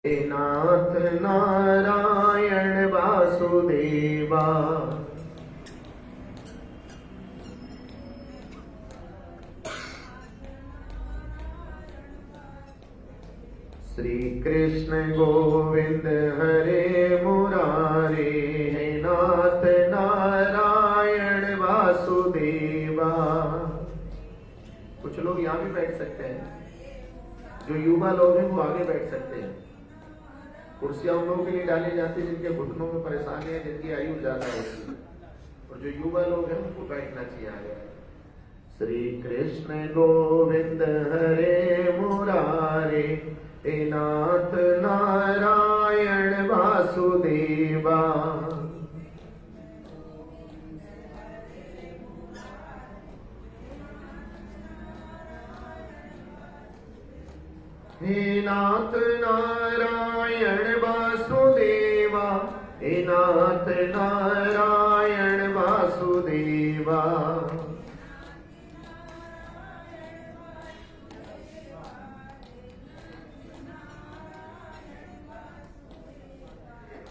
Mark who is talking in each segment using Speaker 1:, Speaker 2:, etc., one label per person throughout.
Speaker 1: नाथ नारायण वासुदेवा। श्री कृष्ण गोविंद हरे मुरारे, हे नाथ नारायण वासुदेवा। कुछ लोग यहाँ भी बैठ सकते हैं, जो युवा लोग हैं वो आगे बैठ सकते हैं। कुर्सियां उन लोगों के लिए डाली जाती है जिनके घुटनों में परेशानी है, जिनकी आयु ज्यादा होती है, और जो युवा लोग हैं उनको बैठना चाहिए आगे। श्री कृष्ण गोविंद हरे मुरारे, हे नाथ नारायण वासुदेवा। हे नाथ नारायण वासुदेवा, हे नाथ नारायण वासुदेवा।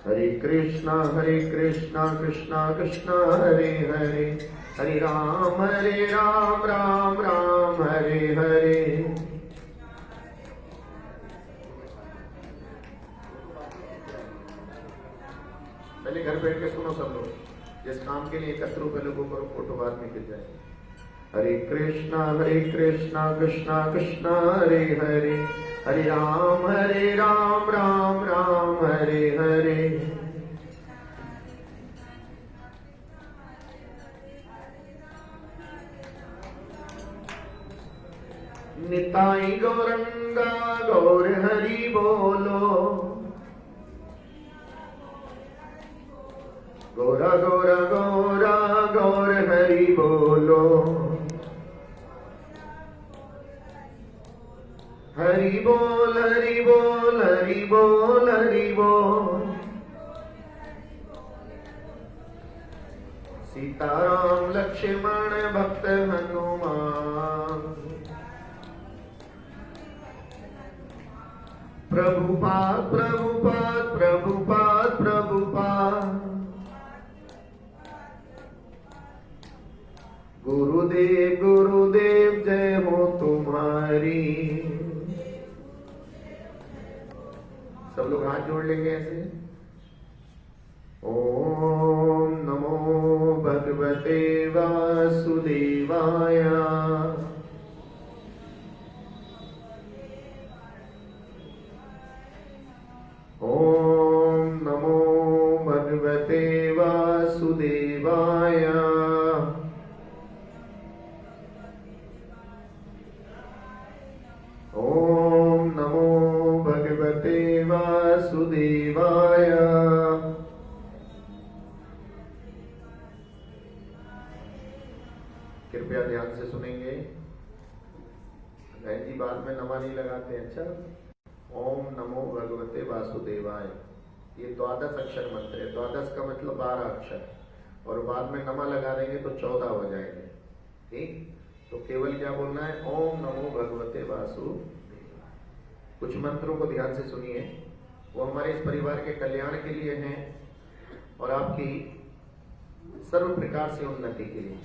Speaker 1: हरे कृष्णा कृष्णा कृष्णा हरे हरे, हरे राम राम राम हरे हरे। पहले घर बैठ के सुनो सब लोग, जिस काम के लिए एकत्र हो पहले वो करो, फोटो बाद में गिर जाए। हरे कृष्णा कृष्णा कृष्णा हरे हरे, हरे राम राम राम हरे हरे। निताई गौरंगा गौर हरि बोलो, गौरा गौरा गौरा गौर हरि बोलो। हरि बोल हरि बोल हरि बोल हरि बोल। सीताराम लक्ष्मण भक्त हनुमान, प्रभुपाद प्रभुपाद प्रभुपाद प्रभुपाद। गुरुदेव गुरुदेव जय हो तुम्हारी। सब लोग हाथ जोड़ लेंगे ऐसे। ओम नमो भगवते वासुदेवाय। ओम नमो भगवते वासुदेवाय। ओम नमो भगवते वासुदेवाय। कृपया ध्यान से सुनेंगे। जी बाद में नमा नहीं लगाते। अच्छा, ओम नमो भगवते वासुदेवाय, ये 12 अक्षर मंत्र है। 12 का मतलब 12 अक्षर, और बाद में नमा लगा देंगे तो 14 हो जाएंगे। ठीक, तो केवल क्या बोलना है? ओम नमो भगवते वासुदेवाय। कुछ मंत्रों को ध्यान से सुनिए, वो हमारे इस परिवार के कल्याण के लिए हैं और आपकी सर्व प्रकार से उन्नति के लिए।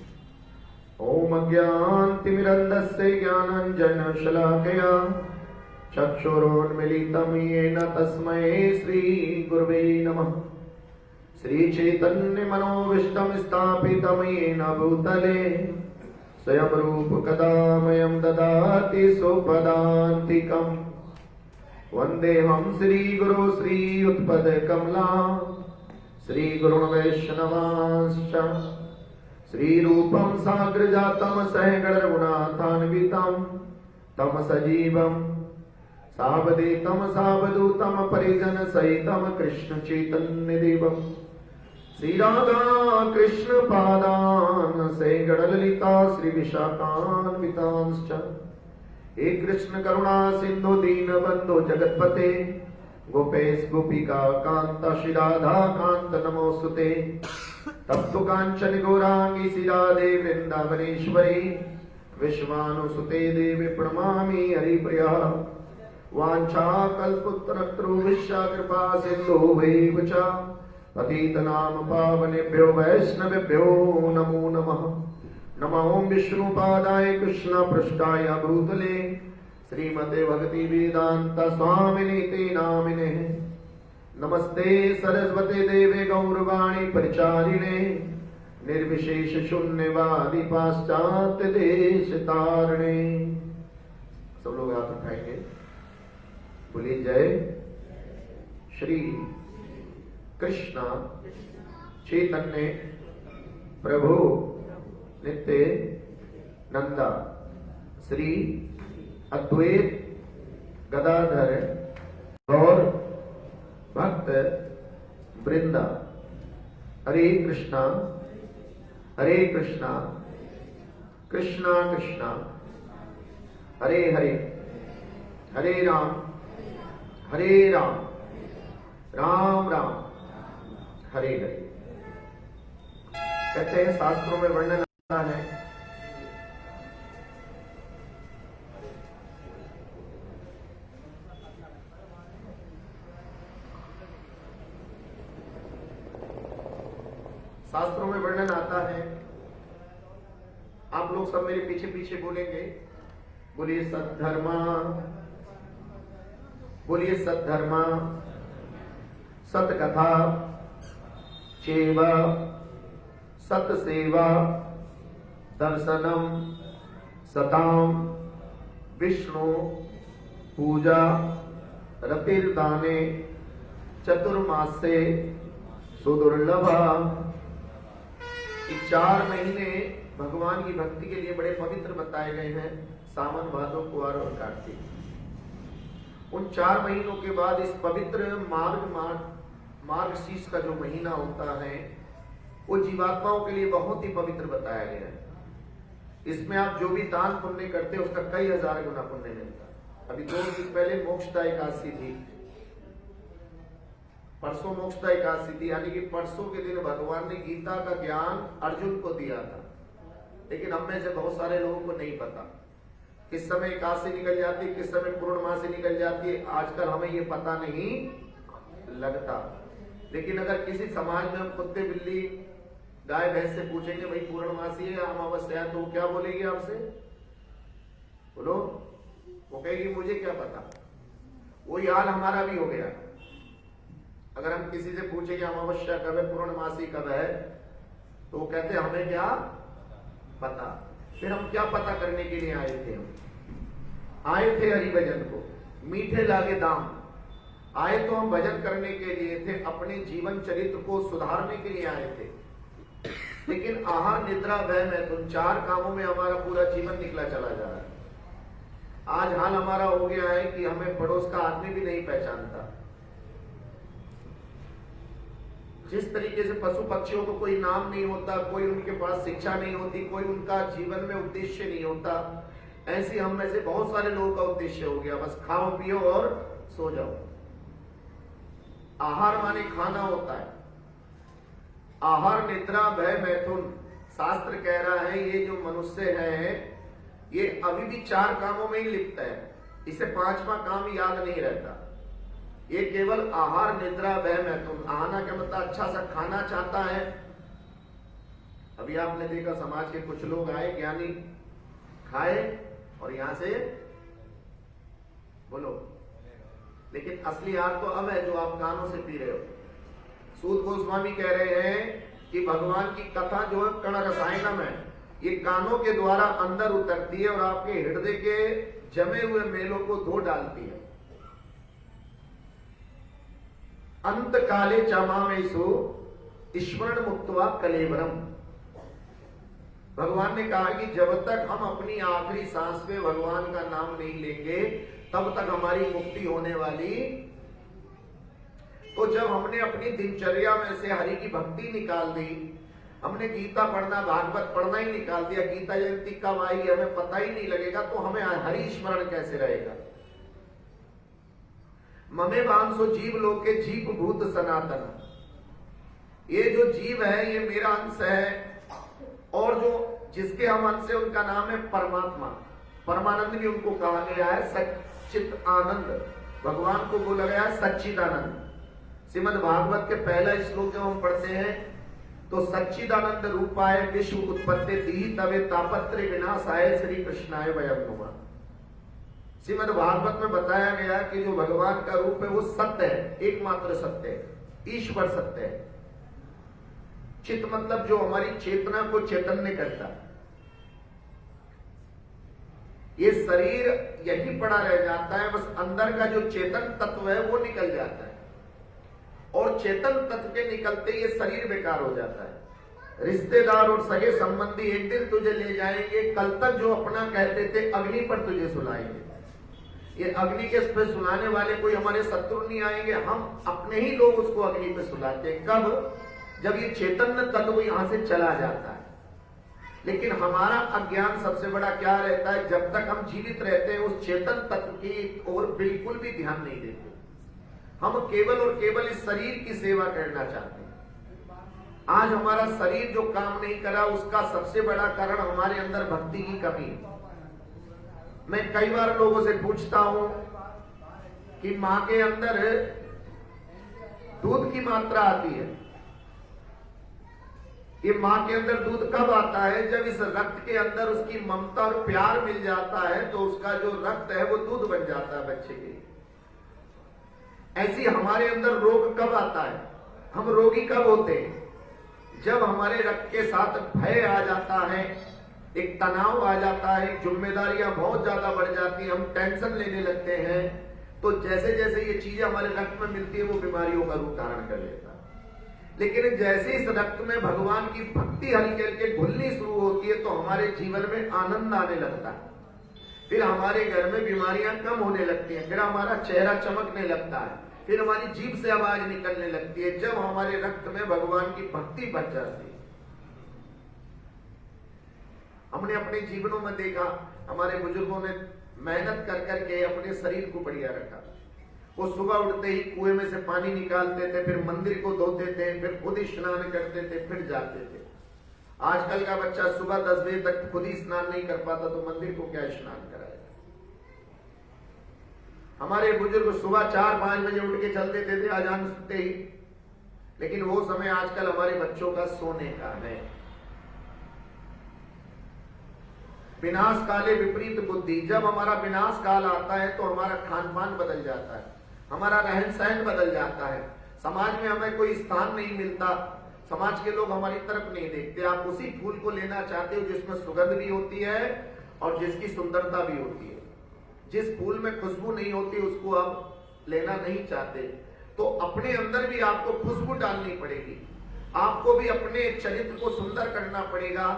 Speaker 1: ओम अज्ञानतिमिरन्धस्य ज्ञानाञ्जन शलाकया चक्षुरोन्मीलितं येन तस्मै श्री गुरुवे नमः। श्री चैतन्य मनोविष्टं स्थापितं येन भूतले स्वयं रूप कदा मह्यं ददाति स्वपदान्तिकम्। वन्देऽहं श्री गुरु श्री उत्पद कमला, श्री गुरुन् वैष्णवांश्च, श्री रूपं साग्र जातं सहगण रघुनाथान्वितं तं सजीवं सावधूतं सावधूतं परिजन सहितं कृष्ण चैतन्य देवं। श्री राधा कृष्ण पादान् सहगण ललिता श्री विशाखान्वितांश्च। हे कृष्ण करुणा सिंधु दीन बंधु जगतपते, गोपेश गोपिका कांत श्री राधा कांत नमोस्तुते। तप्त कांचन गौरांगी श्री राधे वृंदावनेश्वरी, विश्वानुसुते देवी प्रणमामि हरिप्रिया। वाञ्छाकल्पतरुभ्यश्च कृपा सिन्धुभ्यैव च पतितनाम पावनेभ्यो वैष्णवेभ्यो नमो नमः। नमो विष्णुपादाय कृष्णपृष्ठाय भूतले श्रीमते भक्ति वेदांत स्वामिनीति नामिने। नमस्ते सरस्वती देवे गौरवाणी परिचारिणे निर्विशेष शून्यवादी पाश्चात्य देश तारिणे। सब लोग हाथ उठाएंगे, बोलिए जय श्री कृष्ण चैतन्य प्रभु नित्य नंदा श्री अद्वैत गदाधर और भक्त वृंदा। हरे कृष्णा कृष्णा कृष्णा हरे हरे, हरे राम राम राम हरे हरे। कहते हैं शास्त्रों में वर्णन आता है आप लोग सब मेरे पीछे पीछे बोलेंगे, बोलिए सद्धर्मा, बोलिए सद्धर्मा सतकथा चैव सतसेवा दर्शनम सताम विष्णु पूजा रतिर्दाने चतुर्मासे सुदुर्लभा। 4 महीने भगवान की भक्ति के लिए बड़े पवित्र बताए गए हैं, सावन भादो कुआर और कार्तिक। उन 4 महीनों के बाद इस पवित्र मार्गशीर्ष का जो महीना होता है वो जीवात्माओं के लिए बहुत ही पवित्र बताया गया है। इसमें आप जो भी दान पुण्य करते हैं उसका कई हजार गुना पुण्य मिलता है। अभी 2 दिन पहले मोक्षदा एकादशी थी, परसों मोक्षदा एकादशी थी, यानी कि परसों के दिन भगवान ने गीता का ज्ञान अर्जुन को दिया था। लेकिन हम में से बहुत सारे लोगों को नहीं पता किस समय एकादशी निकल जाती है, किस समय पूर्णमासी निकल जाती है। आजकल हमें ये पता नहीं लगता। लेकिन अगर किसी समाज में हम कुत्ते बिल्ली गाय भैंस से पूछेंगे भाई पूर्णमासी है या अमावस्या है, तो वो क्या बोलेगी आपसे? बोलो। वो कहेगी मुझे क्या पता। वही हाल हमारा भी हो गया। अगर हम किसी से पूछे कि अमावस्या कब है, पूर्णमासी कब है, तो वो कहते हमें क्या पता। फिर हम क्या पता करने के लिए आए थे? हम आए थे हरि भजन को, मीठे लागे दाम। आए तो हम भजन करने के लिए थे, अपने जीवन चरित्र को सुधारने के लिए आए थे। लेकिन आहार निद्रा भय मैथुन 4 कामों में हमारा पूरा जीवन निकला चला जा रहा है। आज हाल हमारा हो गया है कि हमें पड़ोस का आदमी भी नहीं पहचानता। जिस तरीके से पशु पक्षियों को कोई नाम नहीं होता, कोई उनके पास शिक्षा नहीं होती, कोई उनका जीवन में उद्देश्य नहीं होता, ऐसे हम में से बहुत सारे लोगों का उद्देश्य हो गया बस खाओ पियो और सो जाओ। आहार माने खाना होता है। आहार निद्रा भय मैथुन, शास्त्र कह रहा है ये जो मनुष्य है ये अभी भी 4 कामों में ही लिप्त है। इसे 5वां काम याद नहीं रहता। ये केवल आहार निद्रा भय मैथुन। आहाना क्या मतलब अच्छा सा खाना चाहता है। अभी आपने देखा समाज के कुछ लोग आए, ज्ञानी खाए और यहां से बोलो, लेकिन असली आहार तो अब है जो आप कानों से पी रहे हो। सूत गोस्वामी कह रहे हैं कि भगवान की कथा जो है कण रसायनम है, ये कानों के द्वारा अंदर उतरती है और आपके हृदय के जमे हुए मेलों को धो डालती है। अंत काले चमामेषु स्मरण मुक्त्वा कलेवरम। भगवान ने कहा कि जब तक हम अपनी आखिरी सांस में भगवान का नाम नहीं लेंगे तब तक हमारी मुक्ति होने वाली। तो जब हमने अपनी दिनचर्या में से हरि की भक्ति निकाल दी, हमने गीता पढ़ना भागवत पढ़ना ही निकाल दिया, गीता जयंती कब आएगी हमें पता ही नहीं लगेगा, तो हमें हरि स्मरण कैसे रहेगा? ममे वांसो जीव लोके जीव भूत सनातन। ये जो जीव है ये मेरा अंश है, और जो जिसके हम अंश है उनका नाम है परमात्मा। परमानंद भी उनको कहा गया है चित आनंद, भगवान को बोला गया सच्चिदानंद। श्रीमद् भागवत के पहला श्लोक जब हम पढ़ते हैं तो सच्चिदानंद रूपाय विश्व उत्पत्ति दी तवे तापत्र विनाशाय श्री कृष्णाय वयम नमः। श्रीमद् भागवत में बताया गया कि जो भगवान का रूप है वो सत्य है, एकमात्र सत्य है, ईश्वर सत्य है। चित मतलब जो हमारी चेतना को चैतन्य करता है। ये शरीर यही पड़ा रह जाता है, बस अंदर का जो चेतन तत्व है वो निकल जाता है, और चेतन तत्व के निकलते ये शरीर बेकार हो जाता है। रिश्तेदार और सगे संबंधी एक दिन तुझे ले जाएंगे, कल तक जो अपना कहते थे अग्नि पर तुझे सुलाएंगे। ये अग्नि के पे सुलाने वाले कोई हमारे शत्रु नहीं आएंगे, हम अपने ही लोग उसको अग्नि पे सुलाते हैं। कब? जब ये चेतन तत्व यहां से चला जाता है। लेकिन हमारा अज्ञान सबसे बड़ा क्या रहता है, जब तक हम जीवित रहते हैं उस चेतन तत्व की ओर बिल्कुल भी ध्यान नहीं देते। हम केवल और केवल इस शरीर की सेवा करना चाहते हैं। आज हमारा शरीर जो काम नहीं करा उसका सबसे बड़ा कारण हमारे अंदर भक्ति की कमी है। मैं कई बार लोगों से पूछता हूं कि मां के अंदर दूध की मात्रा आती है, ये मां के अंदर दूध कब आता है? जब इस रक्त के अंदर उसकी ममता और प्यार मिल जाता है तो उसका जो रक्त है वो दूध बन जाता है बच्चे के। ऐसी हमारे अंदर रोग कब आता है, हम रोगी कब होते हैं? जब हमारे रक्त के साथ भय आ जाता है, एक तनाव आ जाता है, जिम्मेदारियां बहुत ज्यादा बढ़ जाती हैं, हम टेंशन लेने लगते हैं, तो जैसे जैसे ये चीजें हमारे रक्त में मिलती है वो बीमारियों का रूप धारण कर लेता है। लेकिन जैसे इस रक्त में भगवान की भक्ति हल्के हल्के घुलनी शुरू होती है तो हमारे जीवन में आनंद आने लगता है, फिर हमारे घर में बीमारियां कम होने लगती हैं, फिर हमारा चेहरा चमकने लगता है, फिर हमारी जीभ से आवाज निकलने लगती है, जब हमारे रक्त में भगवान की भक्ति बच जाती है। हमने अपने जीवनों में देखा, हमारे बुजुर्गों ने मेहनत कर करके अपने शरीर को बढ़िया रखा। वो सुबह उठते ही कुएं में से पानी निकालते थे, फिर मंदिर को धोते थे, फिर खुद ही स्नान करते थे, फिर जाते थे। आजकल का बच्चा सुबह 10 बजे तक खुद ही स्नान नहीं कर पाता तो मंदिर को क्या स्नान कराएगा। हमारे बुजुर्ग सुबह 4-5 बजे उठ के चल देते थे अजान सुनते ही, लेकिन वो समय आजकल हमारे बच्चों का सोने का है। विनाश काले विपरीत बुद्धि, जब हमारा विनाश काल आता है तो हमारा खान पान बदल जाता है, हमारा रहन सहन बदल जाता है, समाज में हमें कोई स्थान नहीं मिलता, समाज के लोग हमारी तरफ नहीं देखते। आप उसी फूल को लेना चाहते हो जिसमें सुगंध भी होती है और जिसकी सुंदरता भी होती है। जिस फूल में खुशबू नहीं होती उसको आप लेना नहीं चाहते, तो अपने अंदर भी आपको खुशबू डालनी पड़ेगी, आपको भी अपने चरित्र को सुंदर करना पड़ेगा।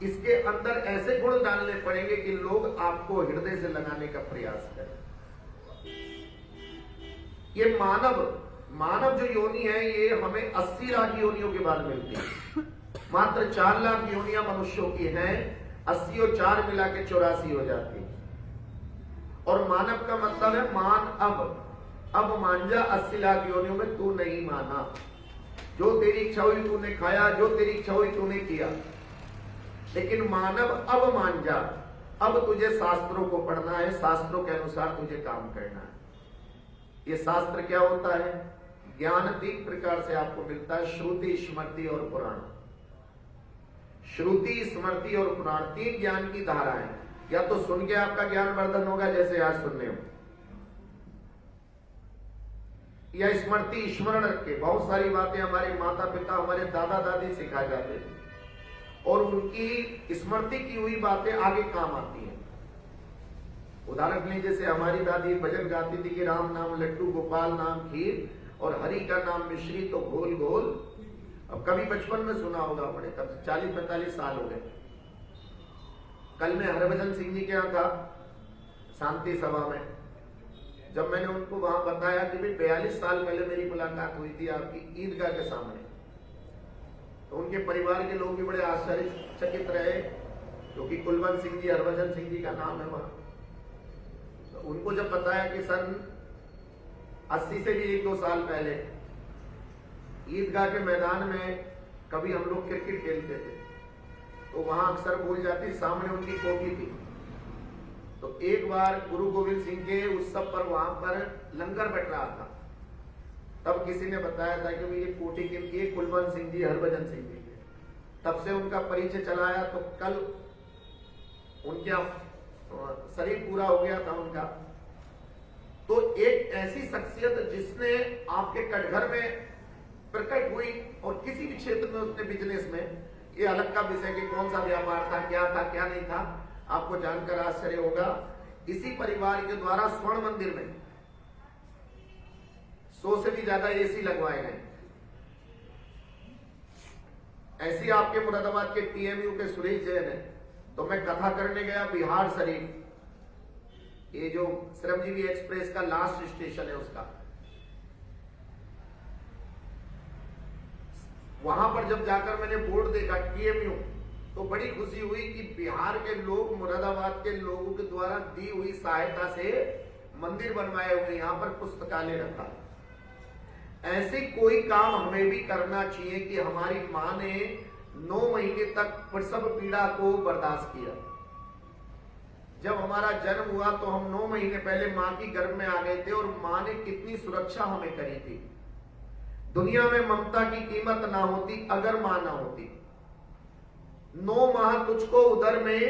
Speaker 1: इसके अंदर ऐसे गुण डालने पड़ेंगे कि लोग आपको हृदय से लगाने का प्रयास करें। ये मानव जो योनि है ये हमें 80 लाख योनियों के बाद मिलती है। मात्र 4 लाख योनियां मनुष्यों की हैं, 80 और 4 मिला के 84 हो जाती है। और मानव का मतलब है मान अब मान जा 80 लाख योनियों में तू नहीं माना, जो तेरी इच्छा हुई तूने खाया, जो तेरी इच्छा हुई तूने किया। लेकिन मानव अब मान जा, अब तुझे शास्त्रों को पढ़ना है, शास्त्रों के अनुसार तुझे काम करना है। ये शास्त्र क्या होता है? ज्ञान 3 प्रकार से आपको मिलता है, श्रुति, स्मृति और पुराण। श्रुति, स्मृति और पुराण 3 ज्ञान की धारा है। या तो सुन के आपका ज्ञान वर्धन होगा जैसे आज सुनने हो, या स्मृति, स्मरण रख के बहुत सारी बातें हमारे माता पिता, हमारे दादा दादी सिखा जाते थे और उनकी स्मृति की हुई बातें आगे काम आती हैं। उदाहरण लीजिए, जैसे हमारी दादी भजन गाती थी कि राम नाम लड्डू, गोपाल नाम खीर और हरि का नाम मिश्री तो घोल घोल। अब कभी बचपन में सुना होगा अपने, तब 40-45 साल हो गए। कल मैं हरभजन सिंह जी के यहाँ था शांति सभा में, जब मैंने उनको वहां बताया कि भाई 42 साल पहले मेरी मुलाकात हुई थी आपकी ईदगाह के सामने, तो उनके परिवार के लोग भी बड़े आश्चर्यचकित रहे, क्योंकि कुलवंत सिंह जी, हरभजन सिंह जी का नाम है वहां। तो उनको जब बताया कि सन 80 से भी 1-2 साल पहले ईदगाह के मैदान में कभी हम लोग क्रिकेट खेलते थे, तो वहां अक्सर भूल जाती, सामने उनकी कोठी थी, तो एक बार गुरु गोविंद सिंह के उत्सव पर वहां पर लंगर बट रहा था। तब किसी ने बताया था कि ये कोठी के ये कुलवंत सिंह जी, हरभजन सिंह जी थे। तब से उनका परिचय चलाया। तो कल उनका शरीर पूरा हो गया था उनका। तो एक ऐसी शख्सियत जिसने आपके कटघर में प्रकट हुई और किसी भी क्षेत्र में उसने बिजनेस में, ये अलग का विषय कि कौन सा व्यापार था, क्या नहीं था, आपको जानकर आश्चर्य होगा। इसी परिवार के द्वारा स्वर्ण मंदिर में 100 से भी ज्यादा एसी लगवाए गए। ऐसी आपके मुरादाबाद के टीएमयू के सुरेश जैन है। तो मैं कथा करने गया बिहार शरीफ, ये जो श्रमजीवी एक्सप्रेस का लास्ट स्टेशन है उसका, वहां पर जब जाकर मैंने बोर्ड देखा टीएमयू, तो बड़ी खुशी हुई कि बिहार के लोग, मुरादाबाद के लोगों के द्वारा दी हुई सहायता से मंदिर बनवाए हुए, यहां पर पुस्तकालय रखा। ऐसे कोई काम हमें भी करना चाहिए कि हमारी मां ने 9 महीने तक प्रसव पीड़ा को बर्दाश्त किया। जब हमारा जन्म हुआ तो हम 9 महीने पहले मां की गर्भ में आ गए थे और मां ने कितनी सुरक्षा हमें करी थी। दुनिया में ममता की कीमत ना होती अगर मां ना होती। 9 माह तुझको उदर में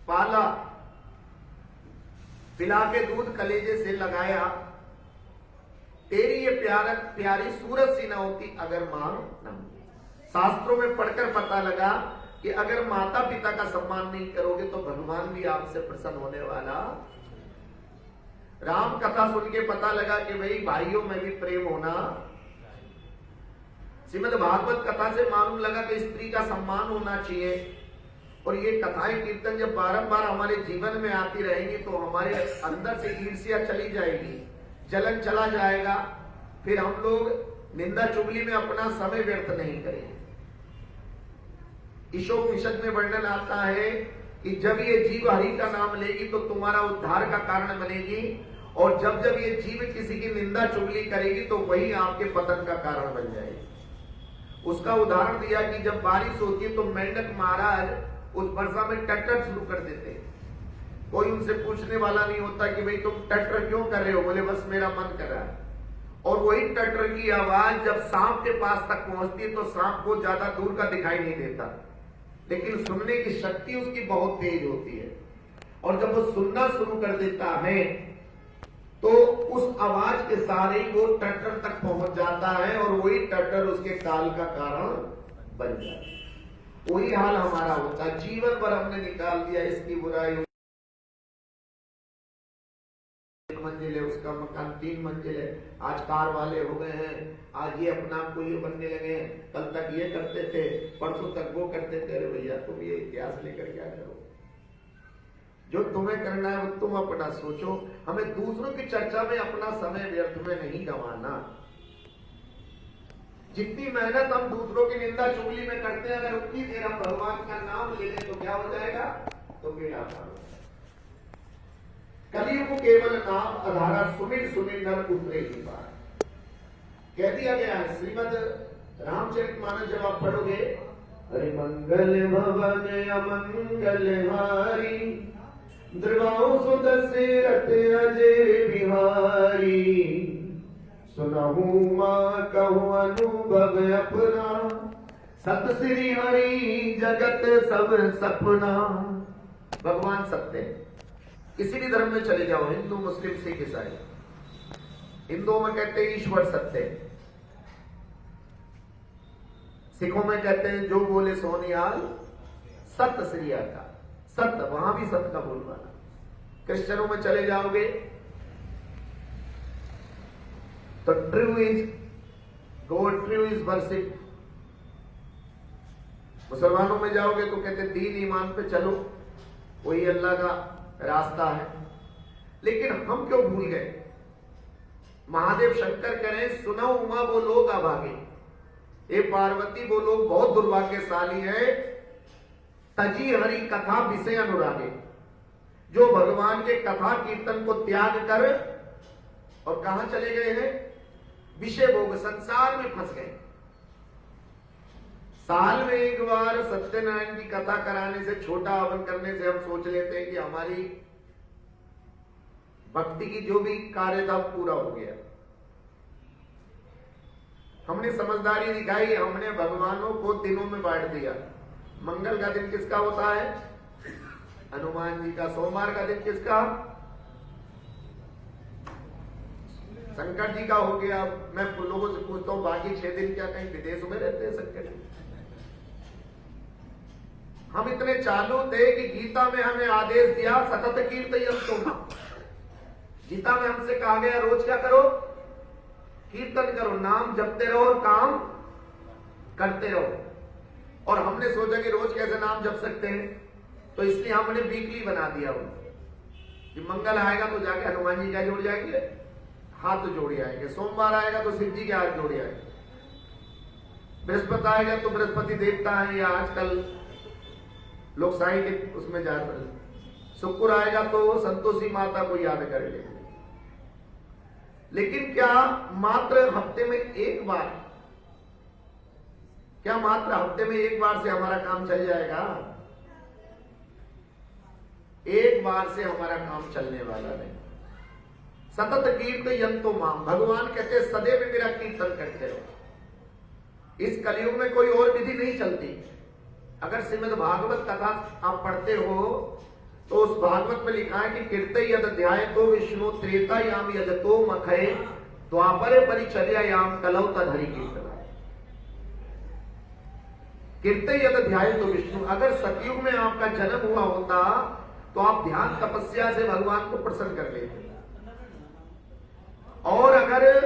Speaker 1: पाला, पिला के दूध कलेजे से लगाया, तेरी ये प्यारी सूरत सी ना होती अगर मां ना होती। शास्त्रों में पढ़कर पता लगा कि अगर माता पिता का सम्मान नहीं करोगे तो भगवान भी आपसे प्रसन्न होने वाला। राम कथा सुन के पता लगा कि भाई भाइयों में भी प्रेम होना। श्रीमद् भागवत कथा से मालूम लगा कि स्त्री का सम्मान होना चाहिए। और ये कथाएं कीर्तन जब बारंबार हमारे जीवन में आती रहेंगी तो हमारे अंदर से ईर्ष्या चली जाएगी, जलन चला जाएगा। फिर हम लोग निंदा चुगली में अपना समय व्यर्थ नहीं करेंगे। ईशोपनिषद में वर्णन आता है कि जब ये जीव हरि का नाम लेगी तो तुम्हारा उद्धार का कारण बनेगी, और जब जब ये जीव किसी की निंदा चुगली करेगी तो वही आपके पतन का कारण बन जाएगी। उसका उदाहरण दिया कि जब बारिश होती है तो मेंढक महाराज उस वर्षा में टट्टर शुरू कर देते हैं। कोई उनसे पूछने वाला नहीं होता कि भाई तुम टट्टर क्यों कर रहे हो, बोले बस मेरा मन कर रहा है। और वही टट्टर की आवाज जब सांप के पास तक पहुंचती है तो सांप को ज्यादा दूर का दिखाई नहीं देता, लेकिन सुनने की शक्ति उसकी बहुत तेज होती है। और जब वो सुनना शुरू कर देता है तो उस आवाज के सारे ही वो टट्टर तक पहुंच जाता है और वही टट्टर उसके काल का कारण बन जाता है। वही हाल हमारा होता है। जीवन भर हमने निकाल दिया इसकी बुराई, मंजिल है उसका मकान 3 मंजिल है, आज कार वाले हो गए हैं, आज ये अपना आपको ये बनने लगे हैं, कल तक ये करते थे, परसों तक वो करते थे। अरे भैया तुम ये इतिहास लेकर क्या करो, जो तुम्हें करना है वो तुम अपना सोचो। हमें दूसरों की चर्चा में अपना समय व्यर्थ में नहीं गंवाना। जितनी मेहनत हम दूसरों की निंदा चुगली में करते हैं, अगर उतनी देर हम भगवान का नाम ले लें तो क्या हो जाएगा, तो बेड़ा पार हो जाएगा। कलियुग केवल नाम आधारा, सुमिर सुमिर नर उतरे ही पार, कह दिया गया है। श्रीमद रामचरितमानस जब आप पढ़ोगे, अरे मंगल भवन अमंगल हारी, द्रवाओ सुदशरथ अजय बिहारी, सुनहु मां कहूं अनुभव अपना, सत श्री हरि जगत सब सपना। भगवान सत्य है। किसी भी धर्म में चले जाओ, हिंदू मुस्लिम सिख ईसाई, हिंदुओं में कहते हैं ईश्वर सत्य है, सिखों में कहते हैं जो बोले सोनियाल सत्य श्री का सत्य, वहां भी सत्य का बोलवाना। क्रिश्चियनों में चले जाओगे तो true is God, true is worship. मुसलमानों में जाओगे तो कहते दीन ईमान पे चलो, वही अल्लाह का रास्ता है। लेकिन हम क्यों भूल गए? महादेव शंकर करें, सुनो उमा वो लोग अभागे, ये पार्वती वो लोग बहुत दुर्भाग्यशाली है, तजी हरि कथा विषय अनुरागे, जो भगवान के कथा कीर्तन को त्याग कर और कहां चले गए हैं, विषय भोग संसार में फंस गए। साल में एक बार सत्यनारायण की कथा कराने से, छोटा हवन करने से हम सोच लेते हैं कि हमारी भक्ति की जो भी कार्य था पूरा हो गया। हमने समझदारी दिखाई, हमने भगवानों को दिनों में बांट दिया। मंगल का दिन किसका होता है? हनुमान जी का। सोमवार का दिन किसका? शंकर जी का हो गया। मैं लोगों से पूछता हूं बाकी 6 दिन क्या कहीं विदेश में रहते हैं शंकर जी? हम इतने चालू थे कि गीता में हमें आदेश दिया सतत कीर्तयन्तु। गीता में हमसे कहा गया रोज क्या करो? कीर्तन करो, नाम जपते रहो और काम करते रहो। और हमने सोचा कि रोज कैसे नाम जप सकते हैं, तो इसलिए हमने वीकली बना दिया वो कि मंगल आएगा तो जाके हनुमान जी का जोड़ जाएंगे, हाथ जोड़े आएंगे। सोमवार आएगा तो शिव जी के हाथ जोड़े आएंगे। बृहस्पति आएगा तो बृहस्पति देवता है, या आजकल लोग साईं के उसमें जाते हैं। शुक्र आएगा तो संतोषी माता को याद करेंगे। लेकिन क्या मात्र हफ्ते में एक बार, क्या मात्र हफ्ते में एक बार से हमारा काम चल जाएगा? एक बार से हमारा काम चलने वाला नहीं। सतत कीर्तयन्तु माम, भगवान कहते सदैव मेरा कीर्तन करते रहो। इस कलयुग में कोई और विधि नहीं चलती। अगर श्रीमद् भागवत कथा आप पढ़ते हो तो उस भागवत में लिखा है कि कीर्तय यद ध्याय तो विष्णु त्रेतायाम यदतो मखय द्वापरे परिचर्यायाम कलौ तद हरि कीर्तन। कीर्तय यद ध्याय तो विष्णु, अगर सतयुग में आपका जन्म हुआ होता तो आप ध्यान तपस्या से भगवान को प्रसन्न कर लेते। और अगर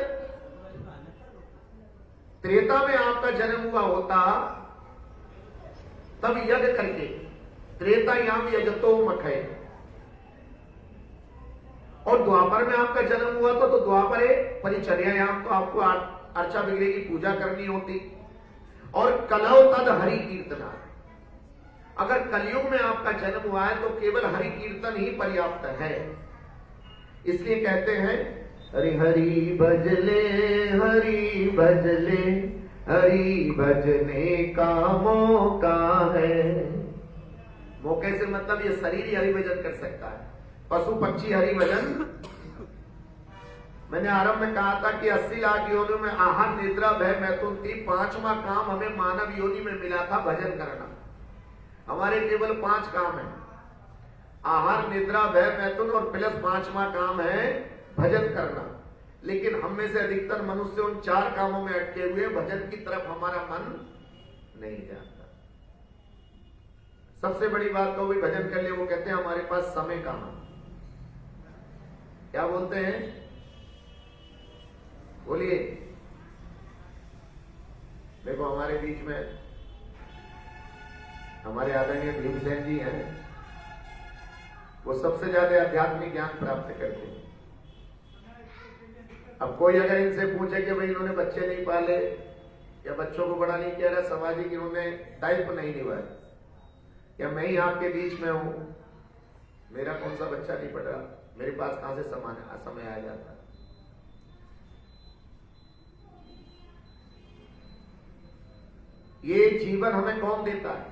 Speaker 1: त्रेता में आपका जन्म हुआ होता तब यज्ञ करके, त्रेतायाम यजतो मखय, और द्वापर में आपका जन्म हुआ था तो द्वापरे परिचर्यायाम, तो आपको अर्चा विग्रह की पूजा करनी होती। और कलौ तद हरि कीर्तना, अगर कलयुग में आपका जन्म हुआ है तो केवल हरि कीर्तन ही पर्याप्त है। इसलिए कहते हैं हरि हरि भजले, हरि भजले, हरि भजने का मौका है। मौके से मतलब ये शरीर ही हरि भजन कर सकता है, पशु पक्षी हरि भजन। मैंने आरंभ में कहा था कि 80 लाख योनियों में आहार निद्रा भय मैथुन थी, 5वां काम हमें मानव योनि में मिला था भजन करना। हमारे केवल 5 काम है, आहार निद्रा भय मैथुन और प्लस 5वां काम है भजन करना। लेकिन हम में से अधिकतर मनुष्य उन 4 कामों में अटके हुए, भजन की तरफ हमारा मन नहीं जाता। सबसे बड़ी बात तो भी भजन कर ले, वो कहते हैं हमारे पास समय कहां। क्या बोलते हैं? बोलिए। देखो हमारे बीच में हमारे आदरणीय भीमसेन जी हैं, वो सबसे ज्यादा आध्यात्मिक ज्ञान प्राप्त करते हैं। अब कोई अगर इनसे पूछे कि भाई इन्होंने बच्चे नहीं पाले या बच्चों को बड़ा नहीं किया, रहा सामाजिक इन्होंने दायित्व नहीं निभाया, या मैं ही आपके बीच में हूं, मेरा कौन सा बच्चा नहीं पढ़ रहा, मेरे पास कहां से समय आ जाता। ये जीवन हमें कौन देता है?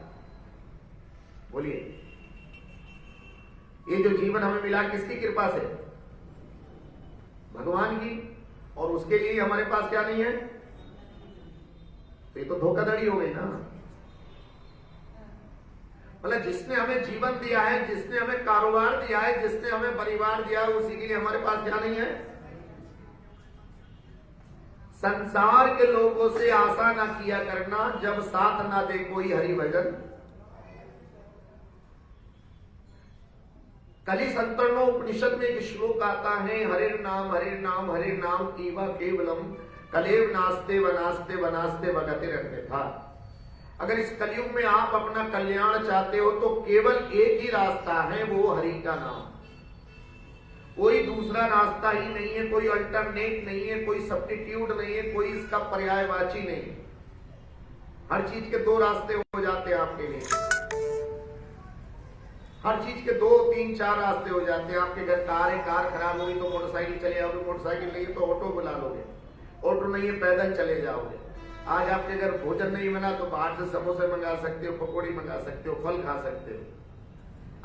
Speaker 1: बोलिए। ये जो जीवन हमें मिला किसकी कृपा से? भगवान की। और उसके लिए हमारे पास क्या नहीं है? तो ये तो धोखाधड़ी हो गई ना। मतलब जिसने हमें जीवन दिया है, जिसने हमें कारोबार दिया है, जिसने हमें परिवार दिया है, उसी के लिए हमारे पास क्या नहीं है? संसार के लोगों से आशा ना किया करना जब साथ ना दे कोई हरि भजन। कली संतरणो उपनिषद में एक श्लोक आता है, हरिर नाम हरिर नाम ईवा केवलम कलेव नास्ते वनास्ते वनास्ते वगतिर अन्यथा। अगर इस कलयुग में आप अपना कल्याण चाहते हो तो केवल एक ही रास्ता है, वो हरि का नाम। कोई दूसरा रास्ता ही नहीं है, कोई अल्टरनेट नहीं है, कोई सब्स्टिट्यूट नहीं है, कोई इसका पर्यायवाची नहीं। हर चीज के 2 रास्ते हो जाते हैं आपके लिए, हर चीज के 2, 3, 4 रास्ते हो जाते हैं। आपके घर कार है, कार खराब हुई तो मोटरसाइकिल चले जाओगे, मोटरसाइकिल नहीं है तो ऑटो बुला लोगे, ऑटो नहीं है पैदल चले जाओगे। आज आपके घर भोजन नहीं बना तो बाहर से समोसे मंगा सकते हो, पकौड़ी मंगा सकते हो, फल खा सकते हो।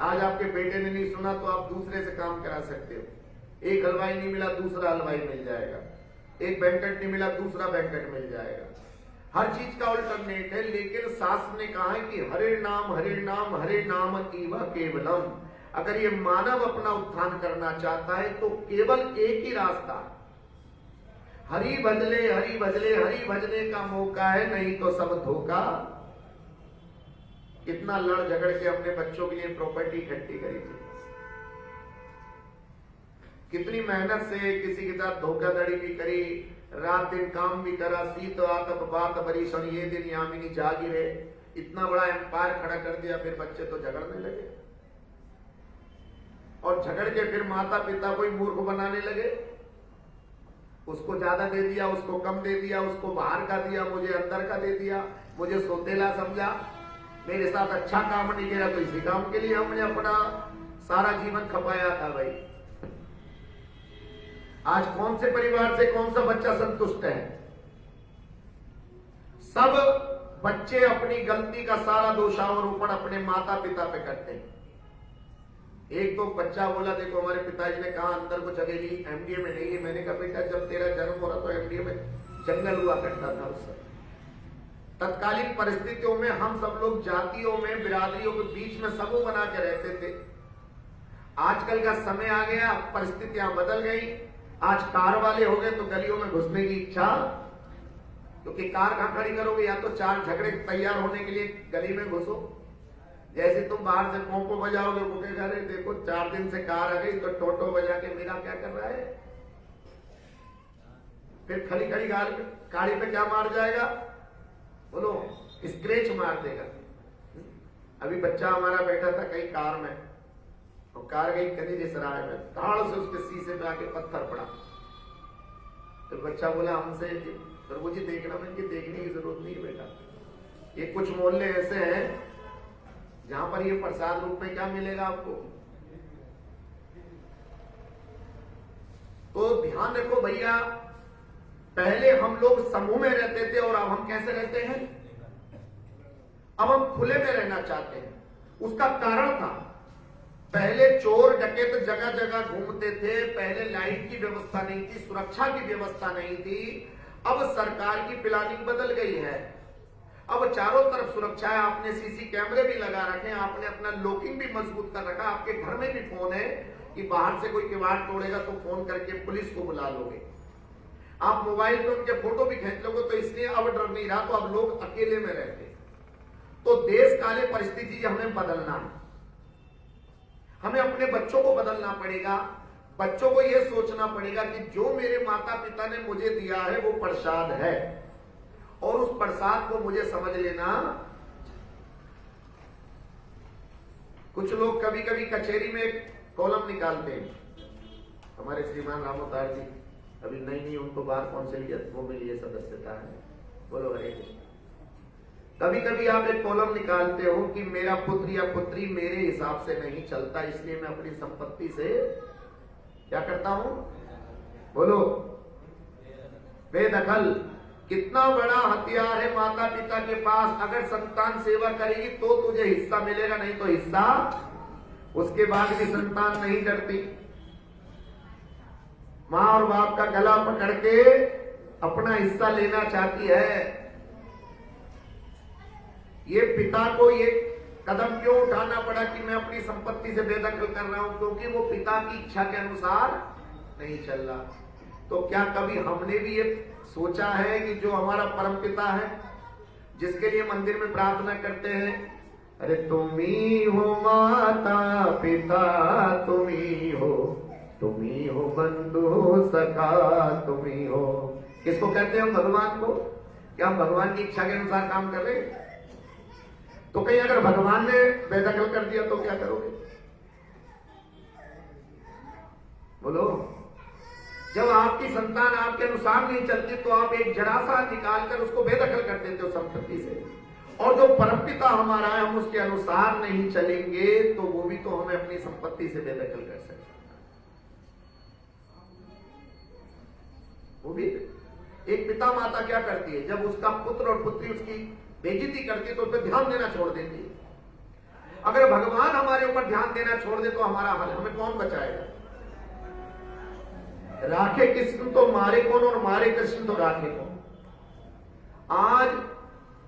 Speaker 1: आज आपके बेटे ने नहीं सुना तो आप दूसरे से काम करा सकते हो। एक हलवाई नहीं मिला दूसरा हलवाई मिल जाएगा, एक बैंकेट नहीं मिला दूसरा बैंकेट मिल जाएगा। हर चीज का अल्टरनेट है, लेकिन शास्त्र ने कहा है कि हरे नाम एव केवलम। अगर ये मानव अपना उत्थान करना चाहता है तो केवल एक ही रास्ता, हरि भजले का मौका है, नहीं तो सब धोखा। कितना लड़ झगड़ के अपने बच्चों के लिए प्रॉपर्टी इकट्ठी करी थी, कितनी मेहनत से किसी के साथ धोखाधड़ी भी करी, रात दिन काम भी करा, शीत आतप बात बरीशन ये दिन यामिनी जागिरे, इतना बड़ा एम्पायर खड़ा कर दिया, फिर बच्चे तो झगड़ने लगे और झगड़ के फिर माता पिता को ही मूर्ख बनाने लगे। उसको ज्यादा दे दिया, उसको कम दे दिया, उसको बाहर का दिया, मुझे अंदर का दे दिया, मुझे सोतेला समझा, मेरे साथ अच्छा काम नहीं किया तो इसी काम के लिए हमने अपना सारा जीवन खपाया था। भाई आज कौन से परिवार से कौन सा बच्चा संतुष्ट है? सब बच्चे अपनी गलती का सारा दोषारोपण अपने माता पिता पे करते हैं। एक तो बच्चा बोला, देखो हमारे पिताजी ने कहा अंदर को जगह नहीं, एमडीए में नहीं है। मैंने कहा बेटा जब तेरा जन्म हो रहा तो एमडीए में जंगल हुआ करता था। उस समय तत्कालीन परिस्थितियों में हम सब लोग जातियों में, बिरादरियों के बीच में समूह बना के रहते थे। आजकल का समय आ गया, परिस्थितियां बदल गई। आज कार वाले हो गए तो गलियों में घुसने की इच्छा, क्योंकि कार कहां खड़ी करोगे, या तो चार झगड़े तैयार होने के लिए गली में घुसो। जैसे तुम बाहर से पोंपो बजाओगे, वो कहेगा अरे देखो 4 दिन से कार आ गई तो टोटो बजा के मेरा क्या कर रहा है। फिर खड़ी खड़ी गाड़ी पे क्या मार जाएगा, बोलो स्क्रैच मार देगा। अभी बच्चा हमारा बैठा था कहीं कार में, और कार गई कनीरी सराय में, धाड़ से उसके शीशे पे आके पत्थर पड़ा। तो बच्चा बोला हमसे प्रभु जी देखना, में कि देखने की जरूरत नहीं बेटा, ये कुछ मोहल्ले ऐसे हैं जहां पर ये प्रसाद रूप में क्या मिलेगा आपको। तो ध्यान रखो भैया, पहले हम लोग समूह में रहते थे और अब हम कैसे रहते हैं, अब हम खुले में रहना चाहते हैं। उसका कारण था, पहले चोर डकैत जगह जगह घूमते थे, पहले लाइट की व्यवस्था नहीं थी, सुरक्षा की व्यवस्था नहीं थी। अब सरकार की प्लानिंग बदल गई है, अब चारों तरफ सुरक्षा है। आपने सीसी कैमरे भी लगा रखे हैं, आपने अपना लॉकिंग भी मजबूत कर रखा, आपके घर में भी फोन है कि बाहर से कोई किवाड़ तोड़ेगा तो फोन करके पुलिस को बुला लोगे। आप मोबाइल पे उनके फोटो भी खींच लोगे, तो इसलिए अब डर नहीं रहा। तो अब लोग अकेले में रहते। तो देश काले परिस्थिति हमें बदलना है, हमें अपने बच्चों को बदलना पड़ेगा। बच्चों को यह सोचना पड़ेगा कि जो मेरे माता पिता ने मुझे दिया है वो प्रसाद है, और उस प्रसाद को मुझे समझ लेना। कुछ लोग कभी कभी कचहरी में एक कॉलम निकालते हैं। हमारे श्रीमान रामोतार जी अभी नहीं उनको बार कौंसिल वो मिली है सदस्यता है, बोलो हरे कृष्ण। कभी कभी आप एक कॉलम निकालते हो कि मेरा पुत्र या पुत्री मेरे हिसाब से नहीं चलता, इसलिए मैं अपनी संपत्ति से क्या करता हूं, बोलो बेदखल। कितना बड़ा हथियार है माता पिता के पास। अगर संतान सेवा करेगी तो तुझे हिस्सा मिलेगा, नहीं तो हिस्सा। उसके बाद भी संतान नहीं डरती, मां और बाप का गला पकड़ के अपना हिस्सा लेना चाहती है। ये पिता को ये कदम क्यों उठाना पड़ा कि मैं अपनी संपत्ति से बेदखल कर रहा हूं, क्योंकि वो पिता की इच्छा के अनुसार नहीं चल रहा। तो क्या कभी हमने भी ये सोचा है कि जो हमारा परम पिता है, जिसके लिए मंदिर में प्रार्थना करते हैं, अरे तुम ही हो माता पिता, तुम ही हो बंधु सखा, तुम ही हो। किसको कहते हैं हम? भगवान को। क्या हम भगवान की इच्छा के अनुसार काम कर रहे हैं? तो कहीं अगर भगवान ने बेदखल कर दिया तो क्या करोगे, बोलो। जब आपकी संतान आपके अनुसार नहीं चलती तो आप एक जरा सा निकालकर उसको बेदखल कर देते हो संपत्ति से। और जो परमपिता हमारा है, हम उसके अनुसार नहीं चलेंगे तो वो भी तो हमें अपनी संपत्ति से बेदखल कर सकते हैं। वो भी एक पिता माता क्या करती है, जब उसका पुत्र और पुत्री उसकी बेइज्जती करती है तो उस पर ध्यान देना छोड़ देती है। अगर भगवान हमारे ऊपर ध्यान देना छोड़ दे तो हमारा हाल, हमें कौन बचाएगा? राखे कृष्ण तो मारे कौन और मारे कृष्ण तो राखे कौन। आज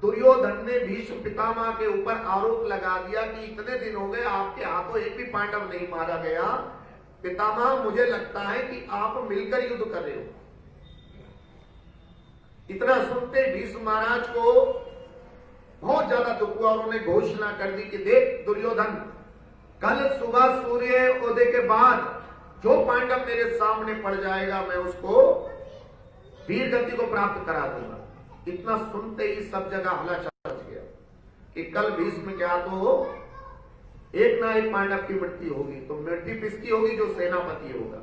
Speaker 1: दुर्योधन ने भीष्म पितामह के ऊपर आरोप लगा दिया कि इतने दिन हो गए आपके हाथों एक भी पांडव नहीं मारा गया, पितामह मुझे लगता है कि आप मिलकर युद्ध कर रहे हो। इतना सुनते भीष्म महाराज को बहुत ज्यादा दुख हुआ और उन्होंने घोषणा कर दी कि देख दुर्योधन, कल सुबह सूर्य उदय के बाद जो पांडव मेरे सामने पड़ जाएगा मैं उसको वीर गति को प्राप्त करा दूंगा। इतना सुनते ही सब जगह हला मच गया कि कल भीष्म क्या तो एक ना एक पांडव की मृत्यु होगी। तो मृत्यु किसकी होगी? जो सेनापति होगा।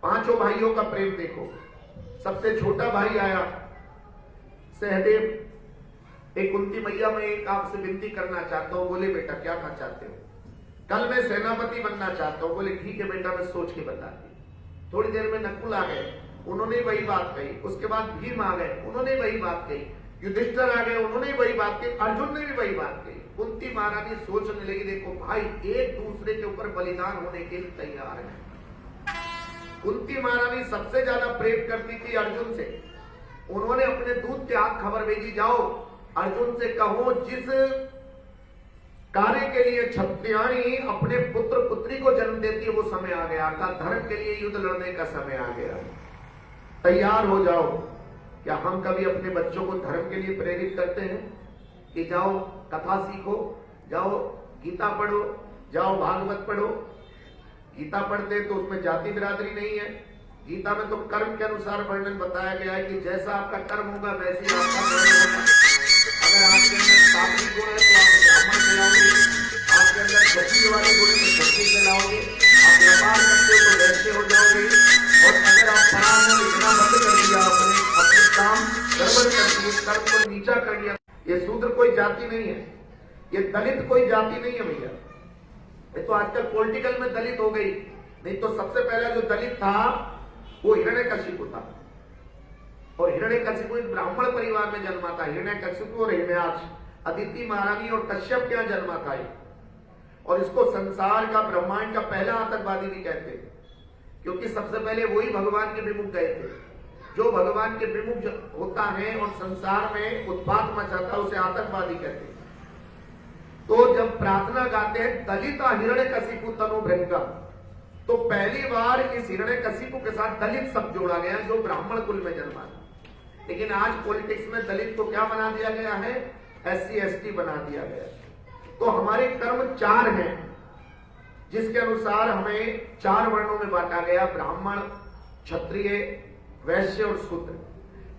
Speaker 1: पांचों भाइयों का प्रेम देखो। सबसे छोटा भाई आया सहदेव, एक कुंती मैया मैं एक आपसे विनती करना चाहता हूं। बोले बेटा क्या करना चाहते हो? कल मैं सेनापति बनना चाहता हूं। बोले ठीक है बेटा मैं सोच के बताती। थोड़ी देर में नकुल आ गए, उन्होंने वही बात कही। उसके बाद भीम आ गए, उन्होंने वही बात कही। युधिष्ठिर आ गए, उन्होंने वही बात कही। अर्जुन ने भी वही बात कही। कुंती महारानी सोचने लगी देखो भाई एक दूसरे के ऊपर बलिदान होने के लिए तैयार है। कुंती महारानी सबसे ज्यादा प्रेम करती थी अर्जुन से। उन्होंने अपने दूत के हाथ खबर भेजी, जाओ अर्जुन से कहो जिस कार्य के लिए क्षत्रियाणी अपने पुत्र पुत्री को जन्म देती है वो समय आ गया, अर्थात धर्म के लिए युद्ध लड़ने का समय आ गया, तैयार हो जाओ। क्या हम कभी अपने बच्चों को धर्म के लिए प्रेरित करते हैं कि जाओ कथा सीखो, जाओ गीता पढ़ो, जाओ भागवत पढ़ो? गीता पढ़ते तो उसमें जाति बिरादरी नहीं है। गीता में तो कर्म के अनुसार वर्णन बताया गया है कि जैसा आपका कर्म होगा वैसे ही आपका वर्ण होगा। अगर आपके अंदर सात्विक गुण है तो आप ब्राह्मण कहलाओगे, आपके अंदर क्षत्रिय वाले गुण है तो क्षत्रिय कहलाओगे, आप व्यापार करते हो तो वैश्य हो जाओगे। और अगर आप पराम हो इतना बंद कर दिया अपने काम गड़बड़ कर दिए, कर्म को नीचा कर दिया। ये शूद्र कोई जाति नहीं है, ये दलित कोई जाति नहीं है भैया। ये तो आजकल पॉलिटिकल में दलित हो गई, नहीं तो सबसे पहला जो दलित था वो हिरण्यकशिपु था। और हिरण्यकशिपु एक ब्राह्मण परिवार में जन्मा था। हिरण्यकशिपु और हिरण्याक्ष, अदिति महारानी और कश्यप के यहाँ जन्मा था। और इसको संसार का ब्रह्मांड का पहला आतंकवादी भी कहते हैं, क्योंकि सबसे पहले वही भगवान के विमुख गए थे। जो भगवान के विमुख होता है और संसार में उत्पात मचाता है उसे आतंकवादी कहते हैं। तो जब प्रार्थना गाते हैं दलिता हिरण्यकशिपु तनु भृंगम, तो पहली बार इस हिरण्यकशिपु के साथ दलित शब्द जोड़ा गया जो ब्राह्मण कुल में जन्मा था। लेकिन आज पॉलिटिक्स में दलित को क्या बना दिया गया है? SC ST बना दिया गया। तो हमारे कर्म 4 हैं जिसके अनुसार हमें 4 वर्णों में बांटा गया, ब्राह्मण, क्षत्रिय, वैश्य और शूद्र।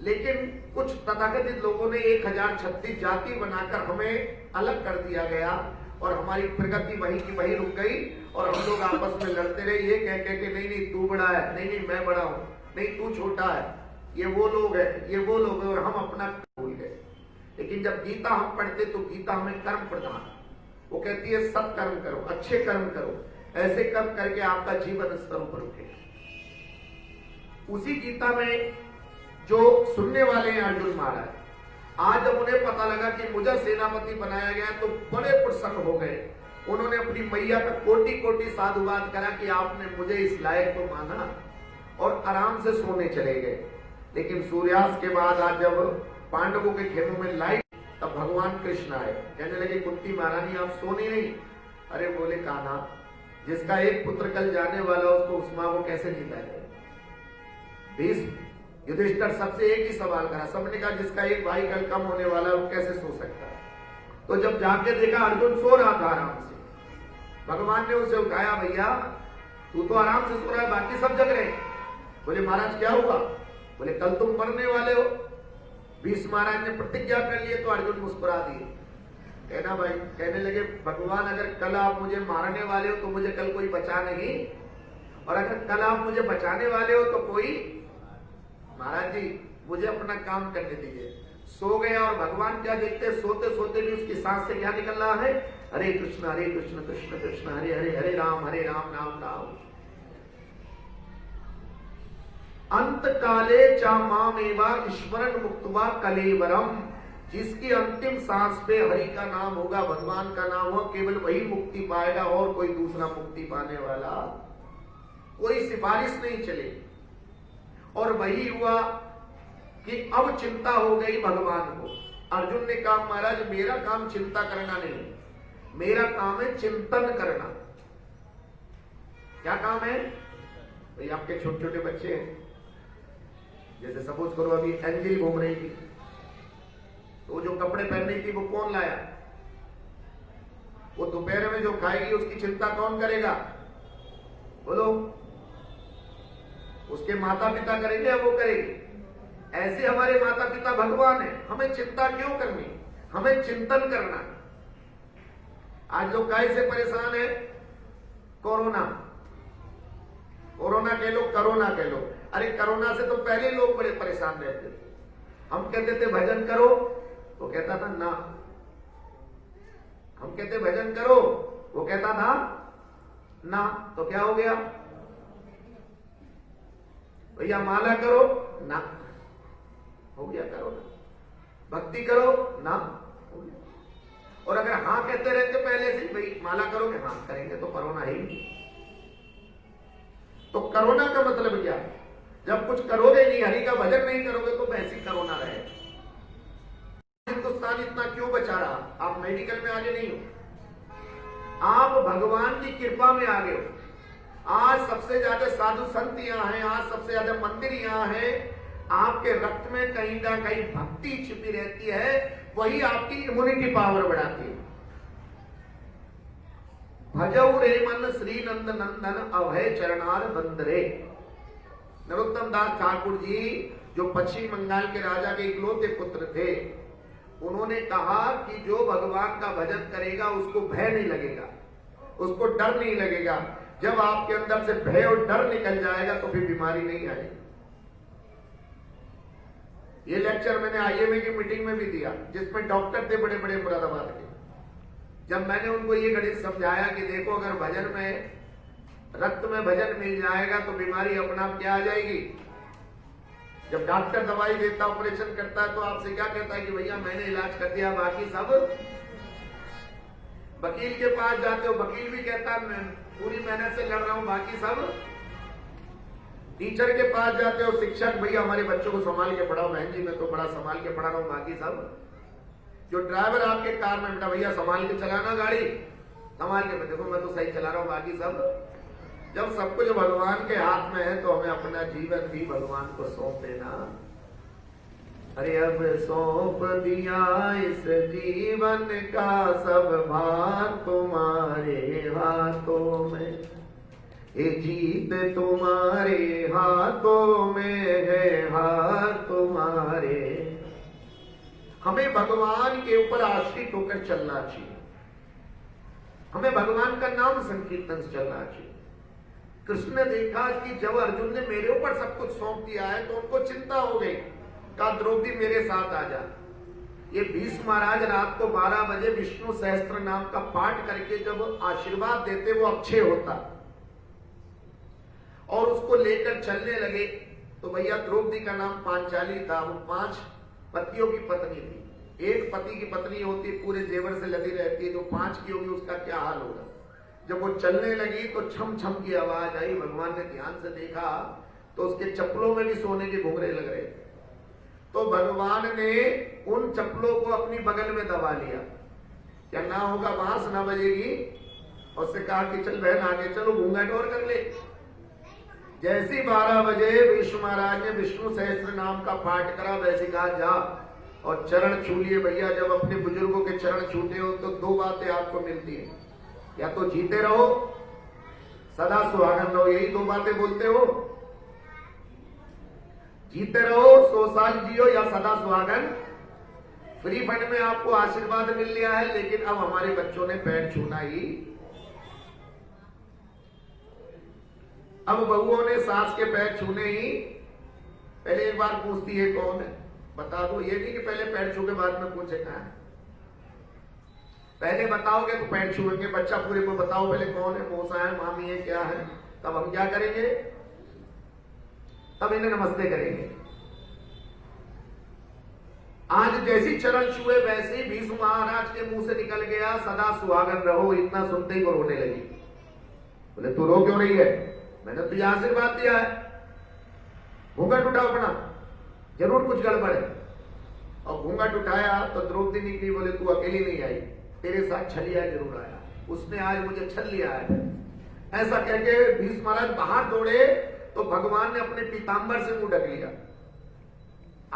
Speaker 1: लेकिन कुछ तथाकथित लोगों ने 1036 जाति बनाकर हमें अलग कर दिया गया और हमारी प्रगति वहीं की वहीं रुक गई और हम लोग आपस में लड़ते रहे, ये कह के नहीं तू बड़ा है, नहीं मैं बड़ा हूं, नहीं तू छोटा है, ये वो लोग है, ये वो लोग है, और हम अपना भूल गए। लेकिन जब गीता हम पढ़ते तो गीता हमें कर्म प्रदान, वो कहती है सत्कर्म करो, अच्छे कर्म करो, ऐसे कर्म करके आपका जीवन स्तर ऊपर उठे। उसी गीता में जो सुनने वाले हैं अर्जुन महाराज, आज जब उन्हें पता लगा कि मुझे सेनापति बनाया गया तो बड़े प्रसन्न हो गए। उन्होंने अपनी मैया का कोटि कोटि साधुवाद करा कि आपने मुझे इस लायक को माना, और आराम से सोने चले गए। लेकिन सूर्यास्त के बाद आज जब पांडवों के खेतों में लाइट, तब भगवान कृष्ण आए। कहने लगे कुंती महारानी आप सोनी नहीं? अरे बोले कान्हा, जिसका एक पुत्र कल जाने वाला उसको उस मां को कैसे नींद आए? भीष्म, युधिष्ठिर सबसे एक ही सवाल करा। सबने कहा जिसका एक भाई कल कम होने वाला है वो कैसे सो सकता है? तो जब जाके देखा अर्जुन सो रहा था आराम से, भगवान ने उसे उठाया, भैया तू तो आराम से सो रहा है, बाकी सब जग रहे। बोले महाराज क्या हुआ? बोले कल तुम मरने वाले हो। भीष्म महाराज ने प्रतिज्ञा कर लिए तो अर्जुन मुस्कुरा दिए। कहना भाई, कहने लगे भगवान अगर कल आप मुझे मारने वाले हो तो मुझे कल कोई बचा नहीं, और अगर कल आप मुझे बचाने वाले हो तो कोई, महाराज जी मुझे अपना काम करने दीजिए। सो गया और भगवान क्या देखते, सोते सोते भी उसकी सांस से क्या निकल रहा है? हरे कृष्ण कृष्ण कृष्ण हरे हरे, हरे राम राम राम। अंत काले चा मामेवा ईश्वरन मुक्तवा कलेवरम, जिसकी अंतिम सांस पे हरि का नाम होगा, भगवान का नाम होगा, केवल वही मुक्ति पाएगा, और कोई दूसरा मुक्ति पाने वाला कोई सिफारिश नहीं चलेगी। और वही हुआ कि अब चिंता हो गई भगवान को। अर्जुन ने कहा महाराज मेरा काम चिंता करना नहीं, मेरा काम है चिंतन करना। क्या काम है भाई? आपके छोटे छोटे बच्चे हैं, जैसे सपोज करो अभी एंजिल घूम रही थी, तो जो कपड़े पहन रही थी वो कौन लाया? वो दोपहर में जो खाएगी उसकी चिंता कौन करेगा? बोलो, उसके माता पिता करेंगे या वो करेंगे? ऐसे हमारे माता पिता भगवान है। हमें चिंता क्यों करनी? हमें चिंतन करना। आज लोग काय से परेशान है? कोरोना। कोरोना कह लो, करोना कह लो। अरे कोरोना से तो पहले लोग बड़े परेशान रहते थे। हम कहते थे भजन करो, वो कहता था ना। हम कहते भजन करो, वो कहता था ना। तो क्या हो गया? भैया माला करो ना, हो गया कोरोना। भक्ति करो ना, हो गया। और अगर हाँ कहते रहते पहले से, भाई माला करोगे, हाँ करेंगे, तो कोरोना ही नहीं। तो कोरोना का मतलब क्या? जब कुछ करोगे नहीं, हरि का भजन नहीं करोगे, तो वैसी कोरोना रहे। हिंदुस्तान इतना क्यों बचा रहा? आप मेडिकल में आगे नहीं हो, आप भगवान की कृपा में आगे हो। आज सबसे ज्यादा साधु संत यहाँ हैं, आज सबसे ज्यादा मंदिर यहाँ हैं। आपके रक्त में कहीं ना कहीं भक्ति छिपी रहती है, वही आपकी इम्यूनिटी पावर बढ़ाती है। भजऊ रे मन श्री नंद नंदन अभय चरणार बंदरे। नरोत्तम दास ठाकुर जी जो पश्चिम बंगाल के राजा के इकलौते पुत्र थे, उन्होंने कहा कि जो भगवान का भजन करेगा उसको भय नहीं लगेगा, उसको डर नहीं लगेगा। जब आपके अंदर से भय और डर निकल जाएगा तो फिर बीमारी नहीं आएगी। ये लेक्चर मैंने आईएमए की मीटिंग में भी दिया, जिसमें डॉक्टर थे बड़े बड़े मुरादाबाद के। जब मैंने उनको ये गणित समझाया कि देखो अगर भजन में, रक्त में भजन मिल जाएगा तो बीमारी अपना आप क्या आ जाएगी। जब डॉक्टर दवाई देता, ऑपरेशन करता है, तो आपसे क्या कहता है कि भैया मैंने इलाज कर दिया, बाकी सब। वकील के पास जाते हो, वकील भी कहता है मैं पूरी मेहनत से लड़ रहा हूं, बाकी सब। टीचर के पास जाते हो, शिक्षक भैया हमारे बच्चों को संभाल के पढ़ाओ, बहन जी मैं तो बड़ा संभाल के पढ़ा रहा हूं, बाकी सब। जो ड्राइवर आपके कार में बेटा भैया संभाल के चलाना गाड़ी, संभाल के, देखो मैं तो सही चला रहा हूं, बाकी सब। जब सब कुछ भगवान के हाथ में है तो हमें अपना जीवन भी भगवान को सौंप देना। अरे अब सौंप दिया इस जीवन का सब भार तुम्हारे हाथों में, ये जीत तुम्हारे हाथों में है, हार तुम्हारे। हमें भगवान के ऊपर आश्रित होकर चलना चाहिए, हमें भगवान का नाम संकीर्तन से चलना चाहिए। कृष्ण ने देखा कि जब अर्जुन ने मेरे ऊपर सब कुछ सौंप दिया है तो उनको चिंता हो गई, कहा द्रौपदी मेरे साथ आ जा। ये भीष्म महाराज रात को 12 बजे विष्णु सहस्त्र नाम का पाठ करके जब आशीर्वाद देते वो अक्षय होता, और उसको लेकर चलने लगे। तो भैया द्रौपदी का नाम पांचाली था, वो 5 पतियों की पत्नी थी। एक पति की पत्नी होती पूरे जेवर से लदी रहती है, जो 5 की होगी उसका क्या हाल होगा। जब वो चलने लगी तो छम छम की आवाज आई। भगवान ने ध्यान से देखा तो उसके चप्पलों में भी सोने के घुंघरे लग रहे थे। तो भगवान ने उन चप्पलों को अपनी बगल में दबा लिया, क्या ना होगा बांस ना बजेगी। और उससे कहा कि चल बहन आगे चलो, घूंघट और कर ले। जैसी 12 बजे विष्णु महाराज ने विष्णु सहस्त्र नाम का पाठ करा, वैसे कहा जा और चरण छू लिए। भैया जब अपने बुजुर्गों के चरण छूते हो तो 2 बातें आपको मिलती है, या तो जीते रहो, सदा सुहागन रहो, यही 2 बातें बोलते हो। जीते रहो, 100 साल जियो, या सदा सुहागन। फ्री फंड में आपको आशीर्वाद मिल गया है, लेकिन अब हमारे बच्चों ने पैर छूना ही। अब बहुओं ने सास के पैर छूने ही। पहले एक बार पूछती है कौन है, बता दो। ये नहीं कि पहले पैर छू के बाद में पूछेगा, पहले बताओगे तो पैर छूएंगे। बच्चा पूरे को बताओ पहले कौन है, मौसा है, मामी है, क्या है, तब हम क्या करेंगे, तब इन्हें नमस्ते करेंगे। आज जैसी चरण छुए वैसे ही भीष्म महाराज के मुंह से निकल गया सदा सुहागन रहो। इतना सुनते ही वो रोने लगी। बोले तू रो क्यों रही है, मैंने तुझे आशीर्वाद दिया है। घूंघट उठाओ अपना, जरूर कुछ गड़बड़ है। और घूंघट उठाया तो द्रौपदी निकली, बोले तू अकेली नहीं आई, तेरे साथ छलिया जरूर आया, उसने आज मुझे छल लिया है। ऐसा कहके भीष्म महाराज बाहर दौड़े तो भगवान ने अपने पीतांबर से मुंह ढक लिया।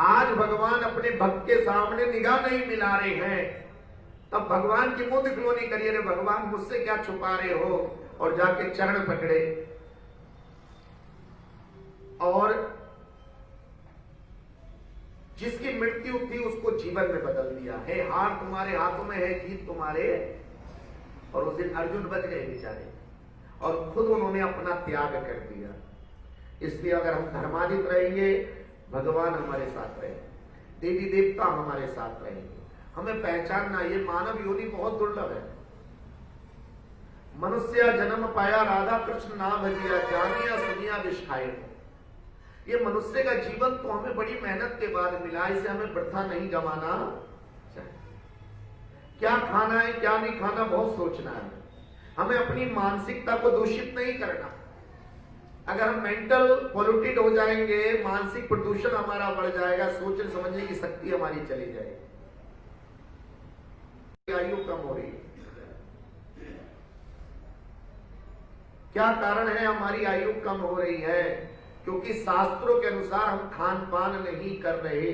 Speaker 1: आज भगवान अपने भक्त के सामने निगाह नहीं मिला रहे हैं, तब भगवान की मुंह दिखलोनी करिए, रे भगवान मुझसे क्या छुपा रहे हो, और जाके चरण पकड़े और जिसकी मृत्यु थी उसको जीवन में बदल दिया है। हार तुम्हारे हाथों में है, जीत तुम्हारे। और उस दिन अर्जुन बच गए बेचारे, और खुद उन्होंने अपना त्याग कर दिया। इसलिए अगर हम धर्मादित रहेंगे, भगवान हमारे साथ रहेंगे, देवी देवता हमारे साथ रहेंगे। हमें पहचानना, ये मानव योनि बहुत दुर्लभ है। मनुष्य जन्म पाया राधा कृष्ण ना भजिया, जानिया सुनिया विषाय। ये मनुष्य का जीवन तो हमें बड़ी मेहनत के बाद मिला, इसे हमें वृथा नहीं गंवाना चाहिए। क्या खाना है क्या नहीं खाना बहुत सोचना है। हमें अपनी मानसिकता को दूषित नहीं करना। अगर हम मेंटल पॉल्यूटेड हो जाएंगे, मानसिक प्रदूषण हमारा बढ़ जाएगा, सोचने समझने की शक्ति हमारी चली जाएगी, आयु कम हो रही है। क्या कारण है हमारी आयु कम हो रही है? क्योंकि शास्त्रों के अनुसार हम खान पान नहीं कर रहे।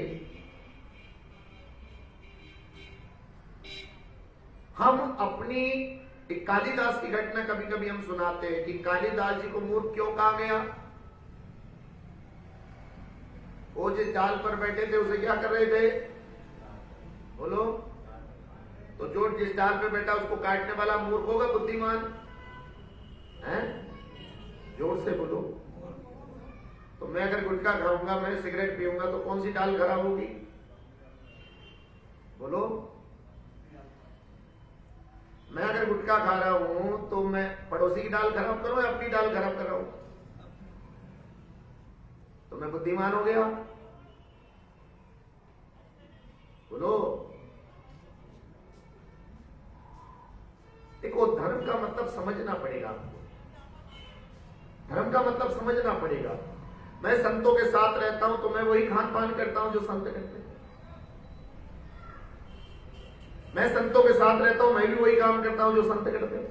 Speaker 1: हम अपनी, कालिदास की घटना कभी कभी हम सुनाते हैं कि कालिदास जी को मूर्ख क्यों कहा गया। वो जिस डाल पर बैठे थे उसे क्या कर रहे थे, बोलो? तो जो जिस डाल पे बैठा उसको काटने वाला मूर्ख होगा बुद्धिमान है? जोर से बोलो। तो मैं अगर गुटखा खाऊंगा, मैं सिगरेट पीऊंगा, तो कौन सी डाल खराब होगी, बोलो? मैं अगर गुटखा खा रहा हूं तो मैं पड़ोसी की डाल खराब करूं या अपनी डाल खराब कर रहा हूं? तो मैं बुद्धिमान हो गया, बोलो? देखो, धर्म का मतलब समझना पड़ेगा आपको, धर्म का मतलब समझना पड़ेगा। मैं संतों के साथ रहता हूं तो मैं वही खान पान करता हूं जो संत करते हैं। मैं संतों के साथ रहता हूं, मैं भी वही काम करता हूं जो संत करते हैं।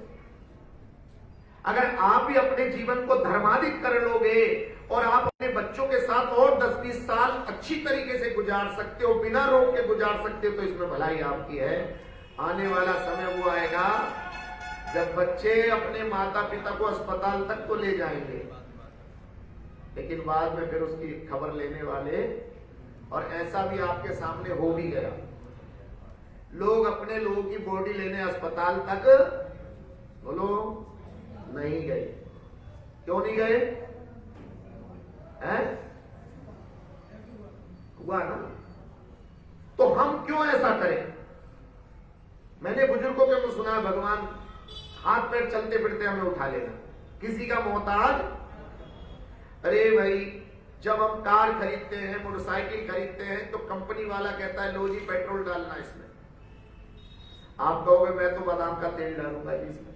Speaker 1: अगर आप भी अपने जीवन को धर्मादित कर लोगे और आप अपने बच्चों के साथ और 10-20 साल अच्छी तरीके से गुजार सकते हो, बिना रोग के गुजार सकते हो, तो इसमें भलाई आपकी है। आने वाला समय वो आएगा जब बच्चे अपने माता पिता को अस्पताल तक को ले जाएंगे, लेकिन बाद में फिर उसकी खबर लेने वाले, और ऐसा भी आपके सामने हो भी गया, लोग अपने लोगों की बॉडी लेने अस्पताल तक, बोलो, नहीं गए। क्यों नहीं गए? हैं? हुआ ना? तो हम क्यों ऐसा करें? मैंने बुजुर्गों के मुंह सुना, भगवान हाथ पैर चलते फिरते हमें उठा लेना, किसी का मोहताज। अरे भाई, जब हम कार खरीदते हैं, मोटरसाइकिल खरीदते हैं, तो कंपनी वाला कहता है लो जी पेट्रोल डालना इसमें। आप कहोगे मैं तो बादाम का तेल डालूंगा इसमें,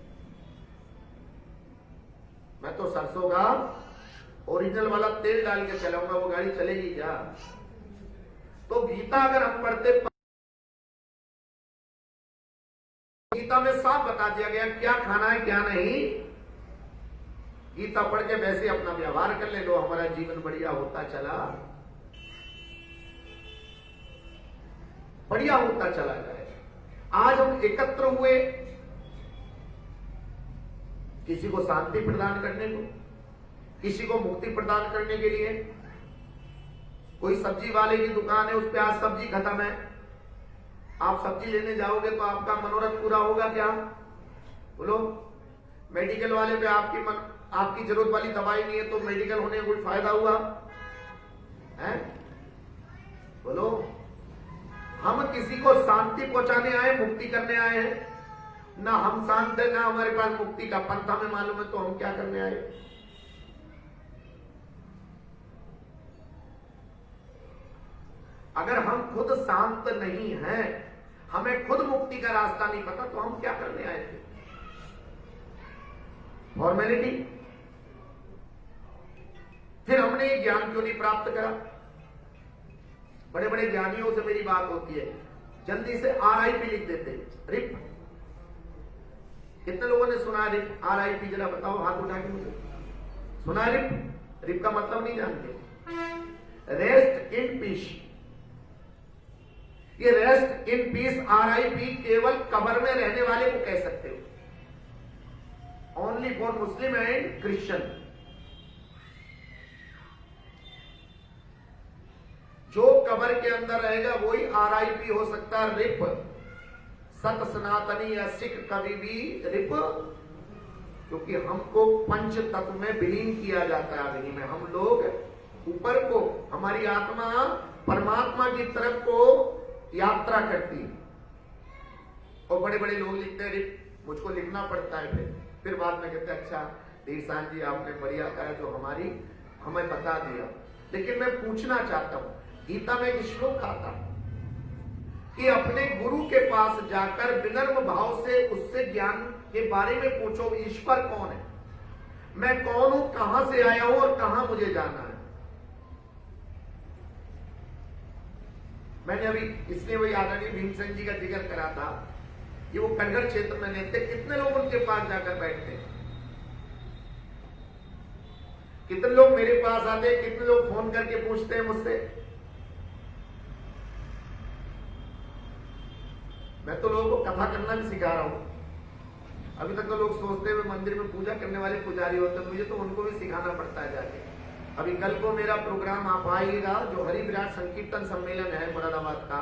Speaker 1: मैं तो सरसों का ओरिजिनल वाला तेल डाल के चलाऊंगा, वो गाड़ी चलेगी क्या? तो गीता अगर हम पढ़ते, गीता में साफ बता दिया गया क्या खाना है क्या नहीं। गीता पढ़ के वैसे अपना व्यवहार कर ले, लो हमारा जीवन बढ़िया होता चला, बढ़िया होता चला जाए। आज हम एकत्र हुए किसी को शांति प्रदान करने को, किसी को मुक्ति प्रदान करने के लिए। कोई सब्जी वाले की दुकान है, उस पे आज सब्जी खत्म है, आप सब्जी लेने जाओगे तो आपका मनोरथ पूरा होगा क्या, बोलो? मेडिकल वाले पे आपकी जरूरत वाली दवाई नहीं है तो मेडिकल होने का कोई फायदा हुआ है, बोलो? हम किसी को शांति पहुंचाने आए, मुक्ति करने आए हैं? ना हम शांत है, ना हमारे पास मुक्ति का पंथ हमें मालूम है, तो हम क्या करने आए? अगर हम खुद शांत नहीं हैं, हमें खुद मुक्ति का रास्ता नहीं पता, तो हम क्या करने आए थे? फॉर्मेलिटी। फिर हमने ये ज्ञान क्यों नहीं प्राप्त करा? बड़े बड़े ज्ञानियों से मेरी बात होती है, जल्दी से RIP लिख देते, रिप। कितने लोगों ने सुना रिप? RIP जरा बताओ हाथ उठा के मुझे। सुना रिप? रिप का मतलब नहीं जानते? Rest in peace. ये रेस्ट इन पीस RIP केवल कब्र में रहने वाले को कह सकते हो, only for Muslim and Christian. जो कब्र के अंदर रहेगा वही RIP हो सकता है, रिप। सत सनातनी या सिख कभी भी रिप, क्योंकि हमको पंच तत्व में विलीन किया जाता है अग्नि में। हम लोग ऊपर को, हमारी आत्मा परमात्मा की तरफ को यात्रा करती है। और बड़े बड़े लोग लिखते हैं रिप, मुझको लिखना पड़ता है। फिर बाद में कहते हैं अच्छा देशान जी आपने बढ़िया कहा जो हमें बता दिया। लेकिन मैं पूछना चाहता हूं, गीता में एक श्लोक आता कि अपने गुरु के पास जाकर विनम्र भाव से उससे ज्ञान के बारे में पूछो, ईश्वर कौन है, मैं कौन हूं, कहां से आया हूं और कहां मुझे जाना है। मैंने अभी इसलिए वही आदरणीय भीमसेन जी का जिक्र करा था कि वो कनगढ़ क्षेत्र में रहते, कितने लोग उनके पास जाकर बैठते हैं, कितने लोग मेरे पास आते हैं, कितने लोग फोन करके पूछते हैं मुझसे। मैं तो लोगों को कथा करना भी सिखा रहा हूं। अभी तक तो लोग सोचते हुए मंदिर में पूजा करने वाले पुजारी होते हैं, मुझे तो उनको भी सिखाना पड़ता है जाके। अभी कल को मेरा प्रोग्राम आप आइएगा, जो हरि विराट संकीर्तन सम्मेलन है मुरादाबाद का,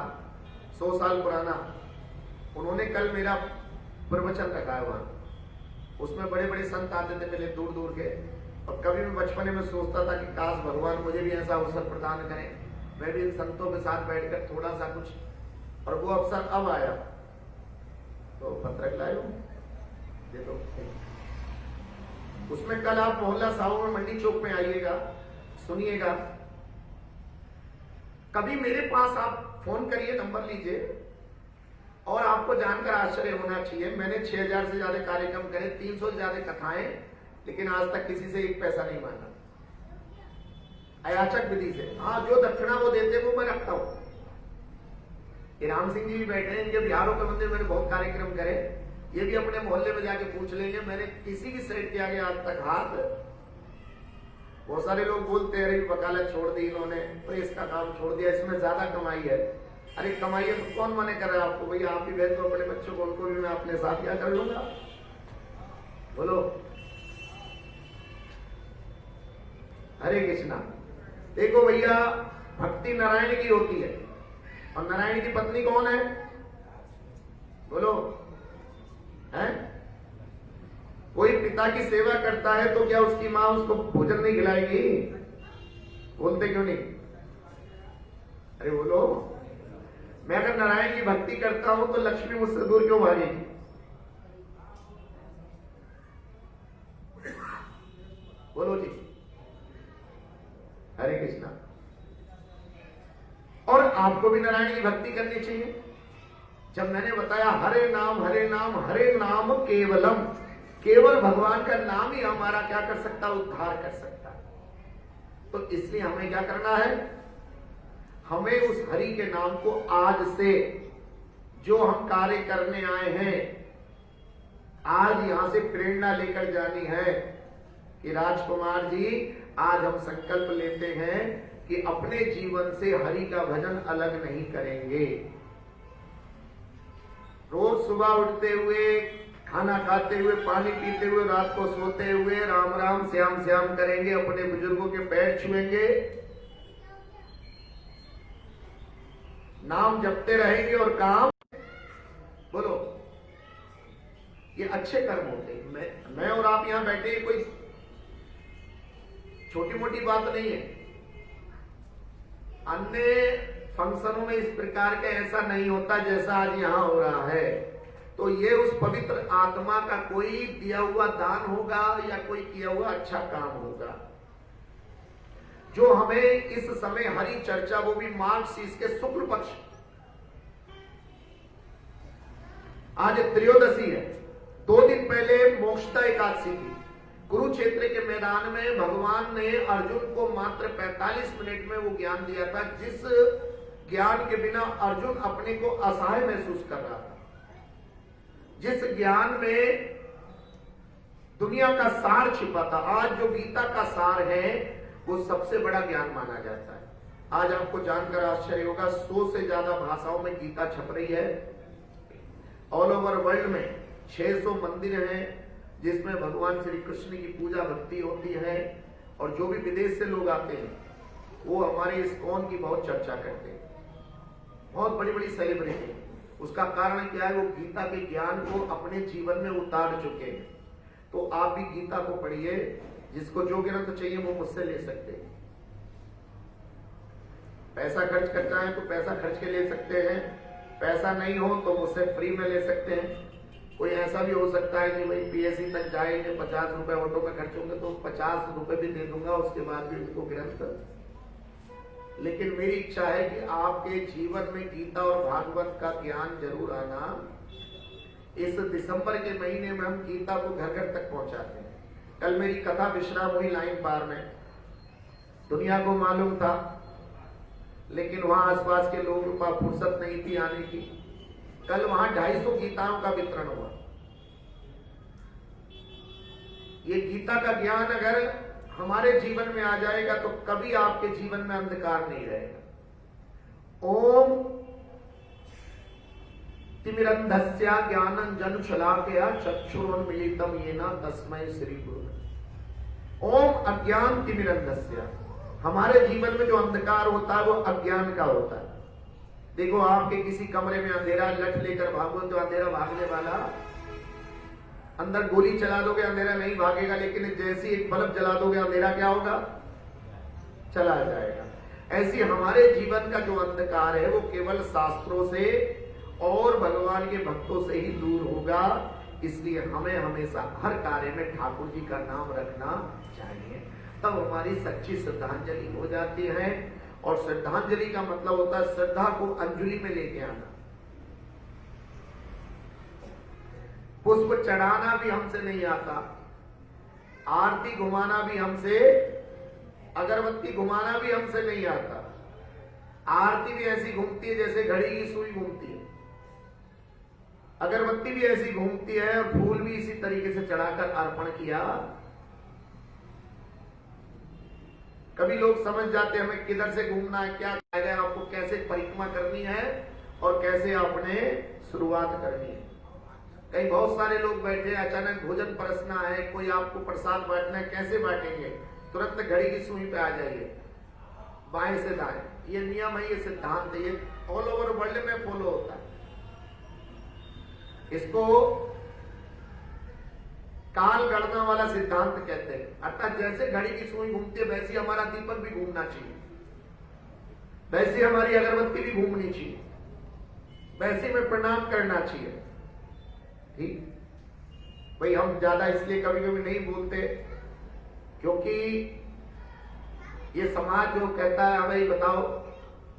Speaker 1: 100 साल पुराना, उन्होंने कल मेरा प्रवचन रखा है वहां। उसमें बड़े बड़े संत आते थे पहले दूर दूर के, और कभी भी बचपने में सोचता था कि काश भगवान मुझे भी ऐसा अवसर प्रदान करें, मैं भी इन संतों के साथ बैठकर थोड़ा सा कुछ, और वो अवसर अब आया। तो पत्रक लाए हो, देखो उसमें कल आप मोहल्ला साहू में मंडी चौक में आइएगा, सुनिएगा। कभी मेरे पास आप फोन करिए, नंबर लीजिए, और आपको जानकर आश्चर्य होना चाहिए, मैंने 6000 से ज्यादा कार्यक्रम करे, 300 से ज्यादा कथाएं, लेकिन आज तक किसी से एक पैसा नहीं मांगा, अयाचक विधि से। हाँ, जो दक्षिणा वो देते वो मैं रखता हूं। राम सिंह जी भी बैठे हैं, इनके बिहारों के मंदिर मैंने बहुत कार्यक्रम करे, ये भी अपने मोहल्ले में जाके पूछ लेंगे, मैंने किसी की सेट किया गया आज तक हाथ। बहुत सारे लोग बोलते हैं अरे वकालत छोड़ दी इन्होंने, प्रेस का काम छोड़ दिया, इसमें ज्यादा कमाई है। अरे कमाई है तो कौन मने कर रहा है आपको? भैया आप ही भेज दो अपने बच्चों को, उनको भी मैं अपने साथ क्या कर लूंगा, बोलो। हरे कृष्णा। देखो भैया, भक्ति नारायण की होती है, और नारायण की पत्नी कौन है, बोलो, है? कोई पिता की सेवा करता है तो क्या उसकी मां उसको भोजन नहीं खिलाएगी? बोलते क्यों नहीं? अरे बोलो। मैं अगर नारायण की भक्ति करता हूं तो लक्ष्मी मुझसे दूर क्यों भागेगी? बोलो जी। हरे कृष्णा। और आपको भी नारायण की भक्ति करनी चाहिए। जब मैंने बताया हरे नाम हरे नाम केवलम, केवल भगवान का नाम ही हमारा क्या कर सकता है, उद्धार कर सकता है। तो इसलिए हमें क्या करना है, हमें उस हरि के नाम को आज से जो हम कार्य करने आए हैं, आज यहां से प्रेरणा लेकर जानी है कि राजकुमार जी आज हम संकल्प लेते हैं कि अपने जीवन से हरि का भजन अलग नहीं करेंगे। रोज सुबह उठते हुए, खाना खाते हुए, पानी पीते हुए, रात को सोते हुए राम राम श्याम श्याम करेंगे, अपने बुजुर्गों के पैर छुएंगे, नाम जपते रहेंगे और काम, बोलो, ये अच्छे कर्म होते हैं। मैं और आप यहां बैठे, कोई छोटी मोटी बात नहीं है। अन्य फंक्शनों में इस प्रकार का ऐसा नहीं होता जैसा आज यहां हो रहा है। तो ये उस पवित्र आत्मा का कोई दिया हुआ दान होगा या कोई किया हुआ अच्छा काम होगा, जो हमें इस समय हरि चर्चा, वो भी माघ शीष के शुक्ल पक्ष, आज त्रयोदशी है, 2 दिन पहले मोक्षदा एकादशी थी। कुरुक्षेत्र के मैदान में भगवान ने अर्जुन को मात्र 45 मिनट में वो ज्ञान दिया था, जिस ज्ञान के बिना अर्जुन अपने को असहाय महसूस कर रहा था, जिस ज्ञान में दुनिया का सार छिपा था। आज जो गीता का सार है वो सबसे बड़ा ज्ञान माना जाता है। आज आपको जानकर आश्चर्य होगा, 100 से ज्यादा भाषाओं में गीता छप रही है। ऑल ओवर वर्ल्ड में 600 मंदिर हैं जिसमें भगवान श्री कृष्ण की पूजा भक्ति होती है, और जो भी विदेश से लोग आते हैं वो हमारे इस्कॉन की बहुत चर्चा करते हैं, बहुत बड़ी बड़ी सेलिब्रिटी। उसका कारण क्या है? वो गीता के ज्ञान को अपने जीवन में उतार चुके हैं। तो आप भी गीता को पढ़िए, जिसको जो ग्रंथ चाहिए वो मुझसे ले सकते हैं। पैसा खर्च करना है तो पैसा खर्च के ले सकते हैं, पैसा नहीं हो तो मुझसे फ्री में ले सकते हैं। कोई ऐसा भी हो सकता है कि भाई पीएससी तक जाएंगे, 50 रुपए ऑटो में खर्च होंगे तो 50 रुपए भी दे दूंगा, उसके बाद भी उनको ग्रंथ। लेकिन मेरी इच्छा है कि आपके जीवन में गीता और भागवत का ज्ञान जरूर आना। इस दिसंबर के महीने में हम गीता को घर घर तक पहुंचाते हैं। कल मेरी कथा विश्राम हुई लाइन पार में, दुनिया को मालूम था लेकिन वहां आसपास के लोगों के पास फुर्सत नहीं थी आने की। कल वहां 250 गीताओं का वितरण हुआ। ये गीता का ज्ञान अगर हमारे जीवन में आ जाएगा तो कभी आपके जीवन में अंधकार नहीं रहेगा। ओम तिमिरंधस्य ज्ञानंजन शलाकया चक्षुरुन्मीलितं येन तस्मै श्री गुरु। ओम अज्ञान तिमिरंधस्य, हमारे जीवन में जो अंधकार होता है वो अज्ञान का होता है। देखो, आपके किसी कमरे में अंधेरा, लठ लेकर भागो तो अंधेरा भागने वाला, अंदर गोली चला दोगे अंधेरा नहीं भागेगा, लेकिन जैसे एक बल्ब जला दोगे अंधेरा क्या होगा? चला जाएगा। ऐसी हमारे जीवन का जो अंधकार है वो केवल शास्त्रों से और भगवान के भक्तों से ही दूर होगा। इसलिए हमें हमेशा हर कार्य में ठाकुर जी का नाम रखना चाहिए, तब हमारी सच्ची श्रद्धांजलि हो जाती है। और श्रद्धांजलि का मतलब होता है श्रद्धा को अंजलि में लेके आना। पुष्प चढ़ाना भी हमसे नहीं आता, आरती घुमाना भी हमसे, अगरबत्ती घुमाना भी हमसे नहीं आता। आरती भी ऐसी घूमती है जैसे घड़ी की सुई घूमती है, अगरबत्ती भी ऐसी घूमती है, और फूल भी इसी तरीके से चढ़ाकर अर्पण किया। कभी लोग समझ जाते हैं हमें किधर से घूमना है, क्या है, आपको कैसे परिक्रमा करनी है और कैसे आपने शुरुआत करनी है। कहीं बहुत सारे लोग बैठे, अचानक भोजन परसना है, कोई आपको प्रसाद बांटना है, कैसे बांटेंगे? तुरंत घड़ी की सुई पे आ जाइए, बाएं से दाएं। ये नियम है, ये सिद्धांत है, ये ऑल ओवर वर्ल्ड में फॉलो होता है। इसको काल गणना वाला सिद्धांत कहते हैं। अर्थात जैसे घड़ी की सुई घूमती है वैसे हमारा दीपक भी घूमना चाहिए, वैसे हमारी अगरबत्ती भी घूमनी चाहिए, वैसे में प्रणाम करना चाहिए। ठीक भाई, हम ज्यादा इसलिए कभी कभी नहीं बोलते क्योंकि ये समाज जो कहता है भाई बताओ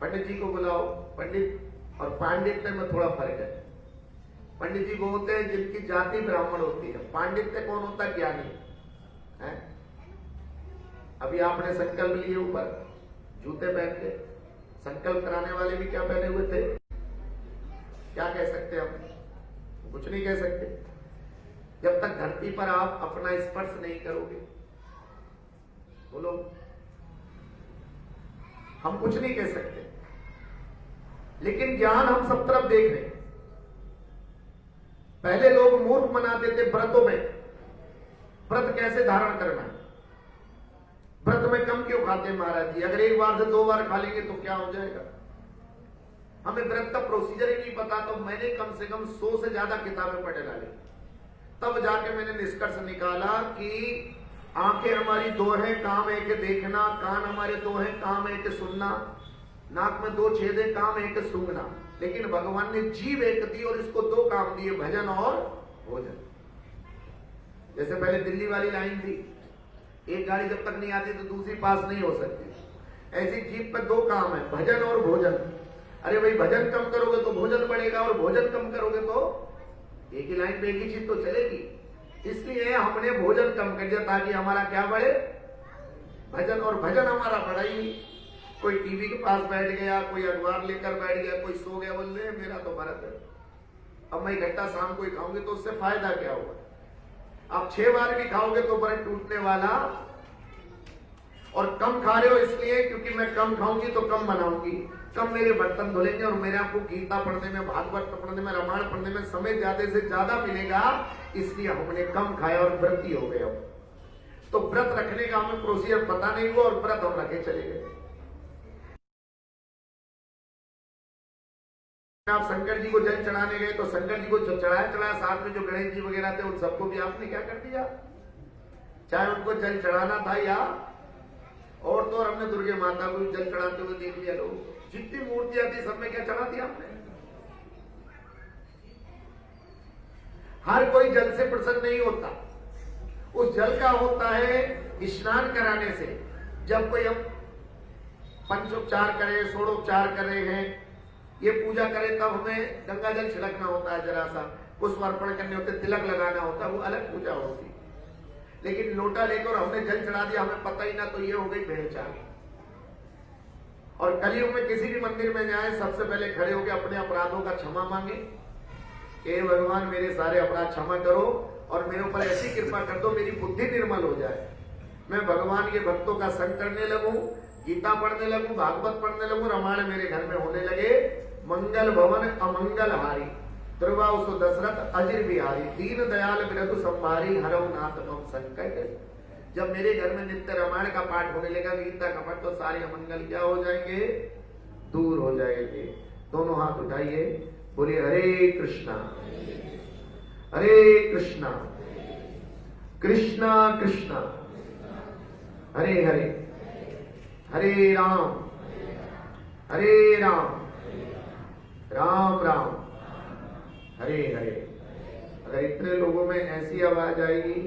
Speaker 1: पंडित जी को बुलाओ, पंडित और पांडित्य में थोड़ा फर्क है। पंडित जी वो होते हैं जिनकी जाति ब्राह्मण होती है, पांडित्य कौन होता है? ज्ञानी है। अभी आपने संकल्प लिए ऊपर जूते पहन के, संकल्प कराने वाले भी क्या पहने हुए थे? क्या कह सकते हम? कुछ नहीं कह सकते जब तक धरती पर आप अपना स्पर्श नहीं करोगे। बोलो, हम कुछ नहीं कह सकते, लेकिन ज्ञान हम सब तरफ देख रहे हैं। पहले लोग मूर्ख मनाते थे व्रतों में, व्रत कैसे धारण करना है, व्रत में कम क्यों खाते हैं महाराज जी, अगर एक बार से 2 बार खा लेंगे तो क्या हो जाएगा? हमें व्रत का प्रोसीजर ही नहीं पता। तो मैंने कम से कम 100 से ज्यादा किताबें पढ़ डाली, तब जाके मैंने निष्कर्ष निकाला कि आंखें हमारी 2 हैं, काम है कि देखना, कान हमारे 2 हैं, काम है कि सुनना, नाक में 2 छेद है, काम है कि सूंघना। लेकिन भगवान ने जीव एक दी और इसको 2 काम दिए, भजन और भोजन। जैसे पहले दिल्ली वाली लाइन थी, एक गाड़ी जब तक नहीं आती तो दूसरी पास नहीं हो सकती, ऐसी जीव पर 2 काम है, भजन और भोजन। अरे भाई, भजन कम करोगे तो भोजन बढ़ेगा, और भोजन कम करोगे तो एक ही लाइन पे एक ही चीज तो चलेगी। इसलिए हमने भोजन कम कर दिया ताकि हमारा क्या बढ़े, भजन। और भजन हमारा बढ़ा ही। कोई टीवी के पास बैठ गया, कोई अखबार लेकर बैठ गया, कोई सो गया, बोल रहे मेरा तो भरत है, अब मैं इकट्ठा शाम को ही खाऊंगे तो उससे फायदा क्या होगा। आप 6 बार भी खाओगे तो व्रत टूटने वाला। और कम खा रहे हो इसलिए क्योंकि मैं कम खाऊंगी तो कम बनाऊंगी, कम मेरे बर्तन धुलेंगे और मेरे आपको गीता पढ़ने में, भागवत पढ़ने में, रामायण पढ़ने में समय ज्यादा से ज्यादा मिलेगा, इसलिए हमने कम खाया और व्रती हो गए। तो व्रत रखने का हमें प्रोसीजर पता नहीं हुआ और व्रत हम रखे चले गए। आप शंकर जी को जल चढ़ाने गए तो शंकर जी को चढ़ाया, साथ में जो गणेश जी वगैरह थे उन सबको भी आपने क्या कर दिया, चाहे उनको जल चढ़ाना था या और तो और हमने दुर्गे माता को जल चढ़ाते हुए देख लिया। लोग जितनी मूर्तियां थी सब में क्या चढ़ा दिया आपने। हर कोई जल से प्रसन्न नहीं होता, उस जल का होता है स्नान कराने से। जब कोई हम पंचोपचार करें, षोडोपचार कर रहे हैं, ये पूजा करें, तब हमें गंगा जल छिड़कना होता है, जरा सा पुष्प अर्पण करने होते, तिलक लगाना होता है, वो अलग पूजा होती। लेकिन लोटा लेकर हमने जल चढ़ा दिया, हमें पता ही ना, तो ये हो गई भेड़चाल। और कलयुग में किसी भी मंदिर में जाए सबसे पहले खड़े होकर अपने अपराधों का क्षमा मांगे, हे भगवान मेरे सारे अपराध क्षमा करो और मेरे ऊपर ऐसी कृपा कर दो मेरी बुद्धि निर्मल हो जाए, मैं भगवान के भक्तों का संग करने लगूं, गीता पढ़ने लगूं, भागवत पढ़ने लगूं, रामायण मेरे घर में होने लगे, मंगल भवन अमंगल हारी, दुर्वासु दशरथ अजिर बिहारी, दीन दयाल बिरधु संभारी, हरऊ नाथ मम संकट। जब मेरे घर में नित्य रामायण का पाठ होने लगा, गीता का पाठ, तो सारे अमंगल क्या हो जाएंगे, दूर हो जाएंगे। दोनों हाथ उठाइए, बोलिए हरे कृष्णा कृष्णा कृष्णा हरे हरे, हरे राम राम राम हरे हरे। अगर इतने लोगों में ऐसी आवाज आएगी